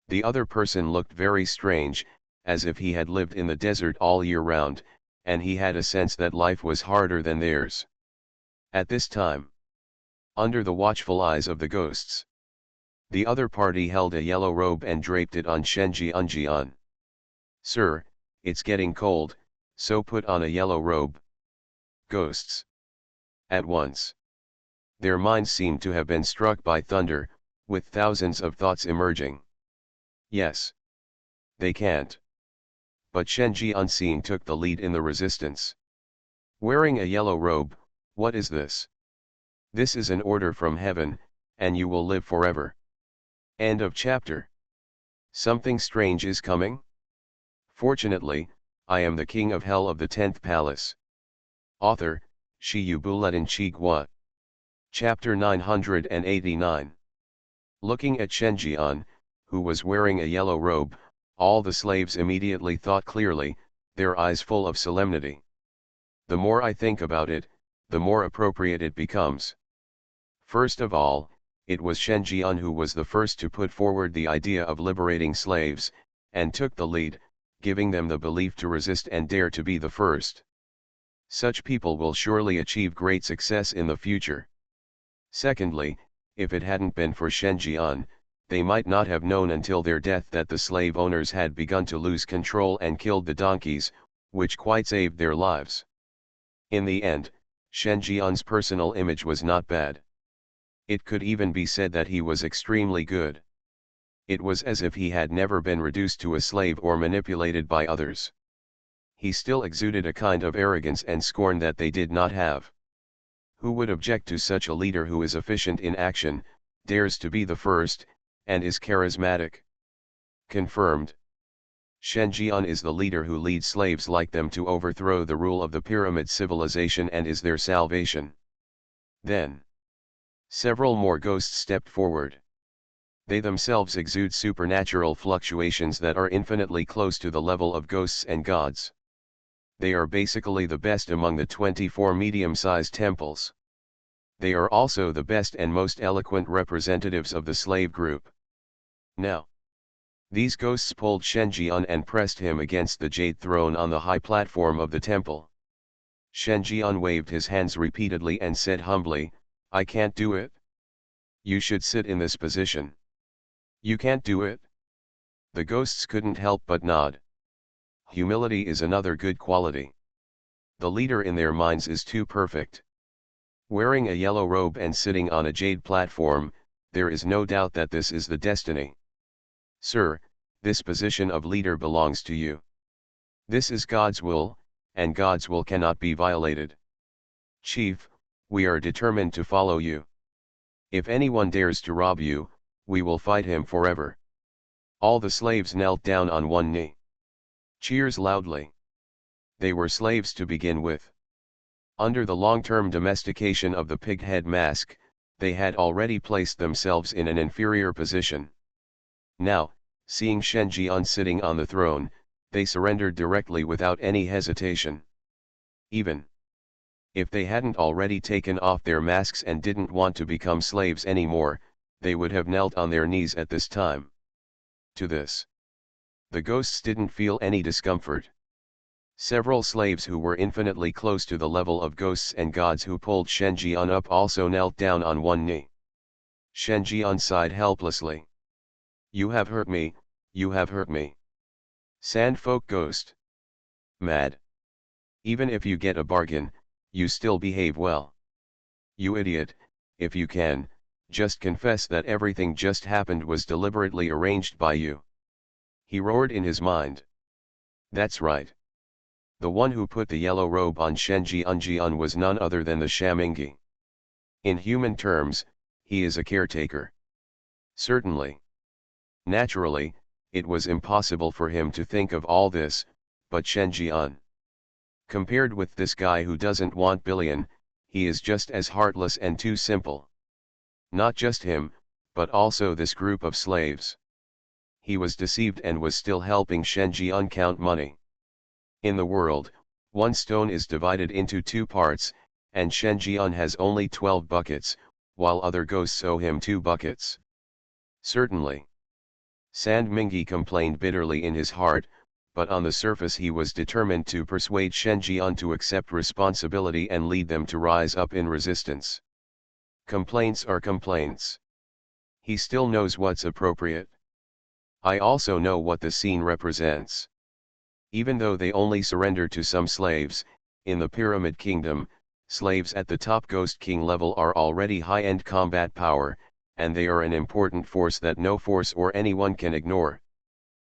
Speaker 1: The other person looked very strange, as if he had lived in the desert all year round, and he had a sense that life was harder than theirs. At this time, under the watchful eyes of the ghosts, the other party held a yellow robe and draped it on Shen Jian. Sir, it's getting cold, so put on a yellow robe. Ghosts. At once. Their minds seemed to have been struck by thunder, with thousands of thoughts emerging. Yes. They can't. But Shenji Unseen took the lead in the resistance. Wearing a yellow robe, what is this? This is an order from heaven, and you will live forever. End of chapter. Something strange is coming? Fortunately, I am the king of hell of the 10th palace. Author, Shiyu Buletin Chigwa. Chapter 989. Looking at Shenjian, who was wearing a yellow robe, all the slaves immediately thought clearly, their eyes full of solemnity. The more I think about it, the more appropriate it becomes. First of all, it was Shenjian who was the first to put forward the idea of liberating slaves, and took the lead, giving them the belief to resist and dare to be the first. Such people will surely achieve great success in the future. Secondly, if it hadn't been for Shenjian, they might not have known until their death that the slave owners had begun to lose control and killed the donkeys, which quite saved their lives. In the end, Shenjian's personal image was not bad. It could even be said that he was extremely good. It was as if he had never been reduced to a slave or manipulated by others. He still exuded a kind of arrogance and scorn that they did not have. Who would object to such a leader who is efficient in action, dares to be the first, and is charismatic? Confirmed. Shenjian is the leader who leads slaves like them to overthrow the rule of the pyramid civilization and is their salvation. Then, several more ghosts stepped forward. They themselves exude supernatural fluctuations that are infinitely close to the level of ghosts and gods. They are basically the best among the 24 medium-sized temples. They are also the best and most eloquent representatives of the slave group. Now, these ghosts pulled Shenjian and pressed him against the jade throne on the high platform of the temple. Shenjian waved his hands repeatedly and said humbly, "I can't do it." "You should sit in this position." "You can't do it?" The ghosts couldn't help but nod. Humility is another good quality. The leader in their minds is too perfect. Wearing a yellow robe and sitting on a jade platform, there is no doubt that this is the destiny. Sir, this position of leader belongs to you. This is God's will, and God's will cannot be violated. Chief, we are determined to follow you. If anyone dares to rob you, we will fight him forever. All the slaves knelt down on one knee. Cheers loudly. They were slaves to begin with. Under the long-term domestication of the pig-head mask, they had already placed themselves in an inferior position. Now, seeing Shenjian sitting on the throne, they surrendered directly without any hesitation. Even if they hadn't already taken off their masks and didn't want to become slaves anymore, they would have knelt on their knees at this time. To this, the ghosts didn't feel any discomfort. Several slaves who were infinitely close to the level of ghosts and gods who pulled Shenjian up also knelt down on one knee. Shenjian sighed helplessly. "You have hurt me, you have hurt me." Sandfolk ghost. Mad. Even if you get a bargain, you still behave well. You idiot, if you can, just confess that everything just happened was deliberately arranged by you. He roared in his mind. That's right. The one who put the yellow robe on Shenjian was none other than the Shamingi. In human terms, he is a caretaker. Certainly. Naturally, it was impossible for him to think of all this, but Shenjian. Compared with this guy who doesn't want billion, he is just as heartless and too simple. Not just him, but also this group of slaves. He was deceived and was still helping Shenjian count money. In the world, one stone is divided into two parts, and Shenjian has only 12 buckets, while other ghosts owe him 2 buckets. Certainly. Sand Mingi complained bitterly in his heart, but on the surface he was determined to persuade Shenjian to accept responsibility and lead them to rise up in resistance. Complaints are complaints. He still knows what's appropriate. I also know what the scene represents. Even though they only surrender to some slaves, in the Pyramid Kingdom, slaves at the top Ghost King level are already high-end combat power, and they are an important force that no force or anyone can ignore.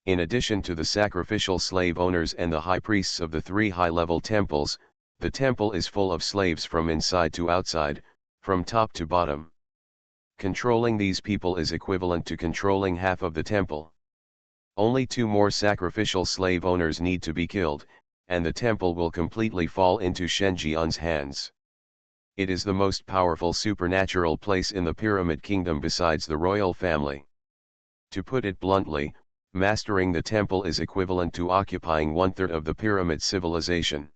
Speaker 1: In addition to the sacrificial slave owners and the high priests of the 3 high-level temples, the temple is full of slaves from inside to outside, from top to bottom. Controlling these people is equivalent to controlling half of the temple. Only 2 more sacrificial slave owners need to be killed, and the temple will completely fall into Shen Jian's hands. It is the most powerful supernatural place in the Pyramid Kingdom besides the royal family. To put it bluntly, mastering the temple is equivalent to occupying 1/3 of the pyramid civilization.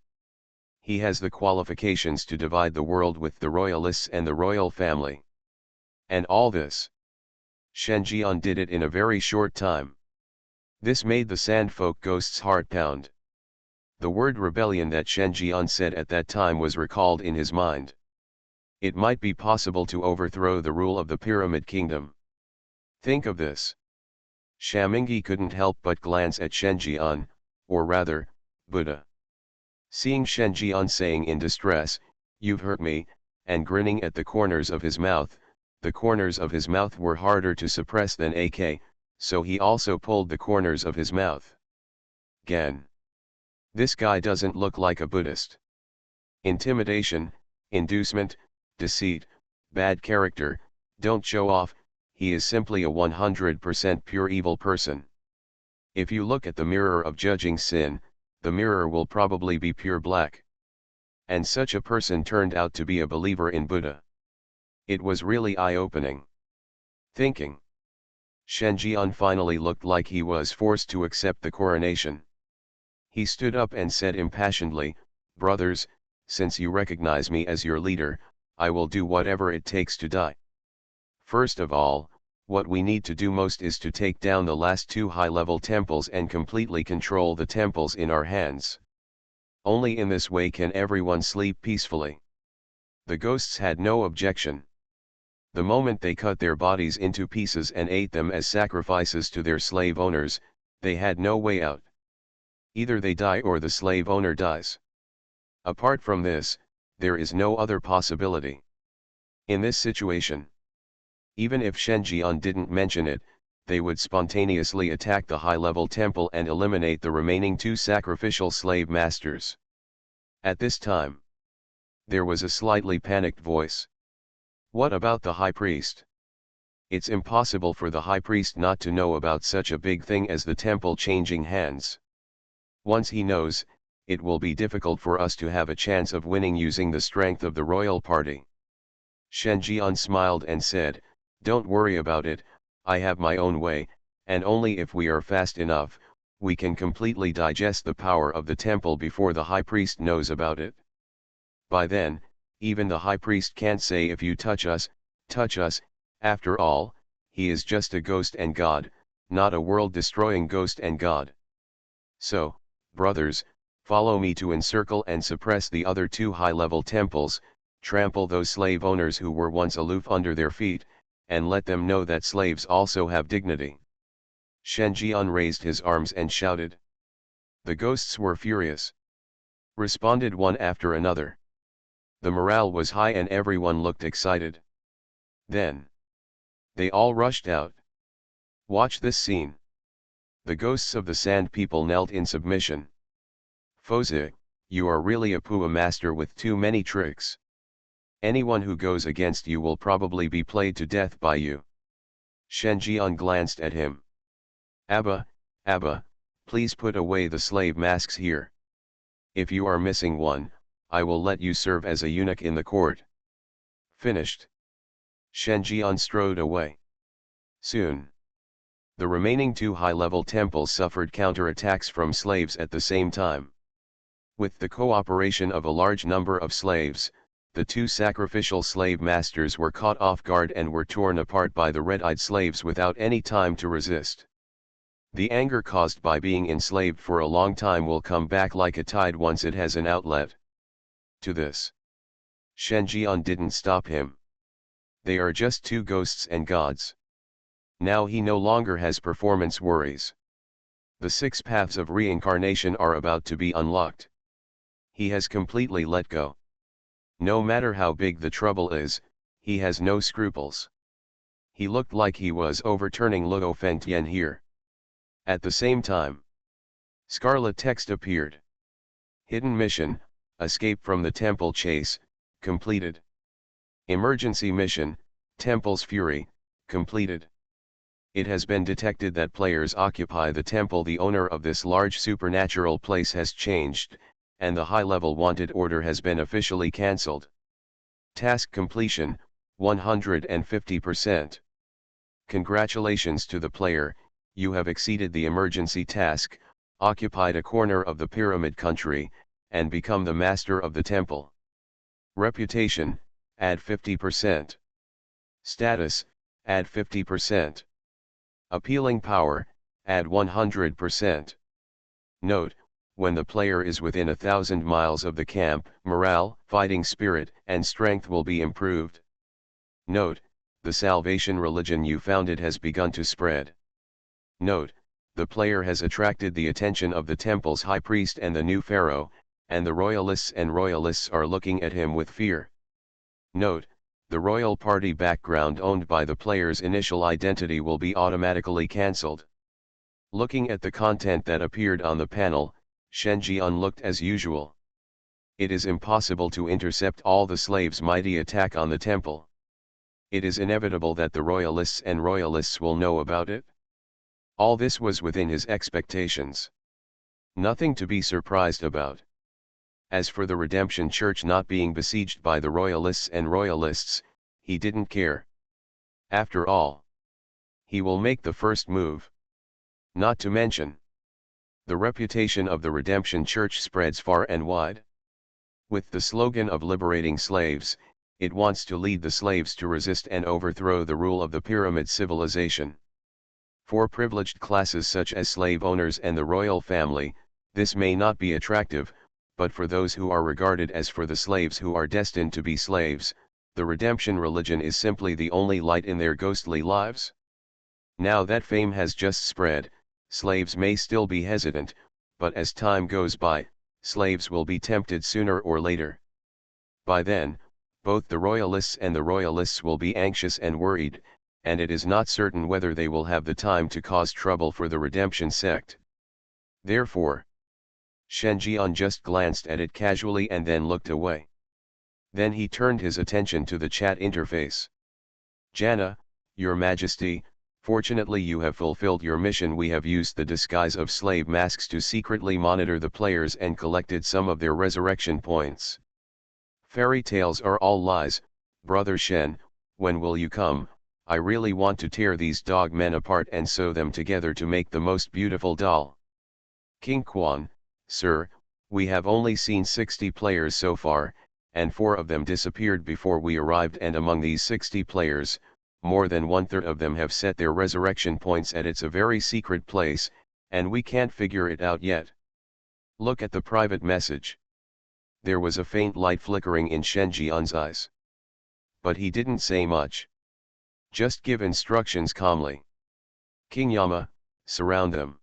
Speaker 1: He has the qualifications to divide the world with the royalists and the royal family. And all this, Shen Jian did it in a very short time. This made the Sandfolk Ghost's heart pound. The word rebellion that Shen Jian said at that time was recalled in his mind. It might be possible to overthrow the rule of the Pyramid Kingdom. Think of this. Shamingi couldn't help but glance at Shen Jian, or rather, Buddha. Seeing Shen Jian saying in distress, "You've hurt me," and grinning at the corners of his mouth, the corners of his mouth were harder to suppress than AK, so he also pulled the corners of his mouth. Gan. This guy doesn't look like a Buddhist. Intimidation, inducement, deceit, bad character, don't show off, he is simply a 100% pure evil person. If you look at the mirror of judging sin, the mirror will probably be pure black. And such a person turned out to be a believer in Buddha. It was really eye-opening. Thinking. Shen Jian finally looked like he was forced to accept the coronation. He stood up and said impassionedly, "Brothers, since you recognize me as your leader, I will do whatever it takes to die. First of all, what we need to do most is to take down the last 2 high-level temples and completely control the temples in our hands. Only in this way can everyone sleep peacefully." The ghosts had no objection. The moment they cut their bodies into pieces and ate them as sacrifices to their slave owners, they had no way out. Either they die or the slave owner dies. Apart from this, there is no other possibility. In this situation, even if Shen Jian didn't mention it, they would spontaneously attack the high-level temple and eliminate the remaining 2 sacrificial slave masters. At this time, there was a slightly panicked voice. "What about the high priest? It's impossible for the high priest not to know about such a big thing as the temple changing hands. Once he knows, it will be difficult for us to have a chance of winning using the strength of the royal party." Shen Jian smiled and said, "Don't worry about it, I have my own way, and only if we are fast enough, we can completely digest the power of the temple before the high priest knows about it. By then, even the high priest can't say if you touch us, after all, he is just a ghost and god, not a world-destroying ghost and god. So, brothers, follow me to encircle and suppress the other 2 high-level temples, trample those slave owners who were once aloof under their feet, and let them know that slaves also have dignity." Shen Jian raised his arms and shouted. The ghosts were furious. Responded one after another. The morale was high and everyone looked excited. Then, they all rushed out. Watch this scene. The ghosts of the Sand People knelt in submission. "Fozi, you are really a Pua master with too many tricks. Anyone who goes against you will probably be played to death by you." Shen Jian glanced at him. Abba, please put away the slave masks here. If you are missing one, I will let you serve as a eunuch in the court." Finished. Shen Jian strode away. Soon, the remaining 2 high-level temples suffered counterattacks from slaves at the same time. With the cooperation of a large number of slaves, the 2 sacrificial slave masters were caught off guard and were torn apart by the red-eyed slaves without any time to resist. The anger caused by being enslaved for a long time will come back like a tide once it has an outlet. To this, Shen Jian didn't stop him. They are just 2 ghosts and gods. Now he no longer has performance worries. The 6 paths of reincarnation are about to be unlocked. He has completely let go. No matter how big the trouble is, he has no scruples. He looked like he was overturning Luo Fengtian here. At the same time, scarlet text appeared. Hidden mission, escape from the temple chase, completed. Emergency mission, temple's fury, completed. It has been detected that players occupy the temple. The owner of this large supernatural place has changed, and the high-level wanted order has been officially cancelled. Task completion, 150%. Congratulations to the player, you have exceeded the emergency task, occupied a corner of the pyramid country, and become the master of the temple. Reputation, add 50%. Status, add 50%. Appealing power, add 100%. Note, when the player is within 1,000 miles of the camp, morale, fighting spirit, and strength will be improved. Note, the salvation religion you founded has begun to spread. Note, the player has attracted the attention of the temple's high priest and the new pharaoh, and the royalists are looking at him with fear. Note, the royal party background owned by the player's initial identity will be automatically cancelled. Looking at the content that appeared on the panel, Shen Jian looked as usual. It is impossible to intercept all the slaves' mighty attack on the temple. It is inevitable that the royalists will know about it. All this was within his expectations. Nothing to be surprised about. As for the Redemption Church not being besieged by the royalists, he didn't care. After all, he will make the first move. Not to mention, the reputation of the Redemption Church spreads far and wide. With the slogan of liberating slaves, it wants to lead the slaves to resist and overthrow the rule of the pyramid civilization. For privileged classes such as slave owners and the royal family, this may not be attractive, but for those who are regarded as for the slaves who are destined to be slaves, the redemption religion is simply the only light in their ghostly lives. Now that fame has just spread, slaves may still be hesitant, but as time goes by, slaves will be tempted sooner or later. By then, both the royalists will be anxious and worried, and it is not certain whether they will have the time to cause trouble for the redemption sect. Therefore, Shen Jian just glanced at it casually and then looked away. Then he turned his attention to the chat interface. Jana, Your Majesty, fortunately you have fulfilled your mission. We have used the disguise of slave masks to secretly monitor the players and collected some of their resurrection points. Fairy tales are all lies, Brother Shen, when will you come? I really want to tear these dog men apart and sew them together to make the most beautiful doll. King Quan, Sir, we have only seen 60 players so far, and 4 of them disappeared before we arrived, and among these 60 players, more than 1/3 of them have set their resurrection points at a very secret place, and we can't figure it out yet. Look at the private message. There was a faint light flickering in Shen Jian's eyes. But he didn't say much. Just give instructions calmly. King Yama, surround them.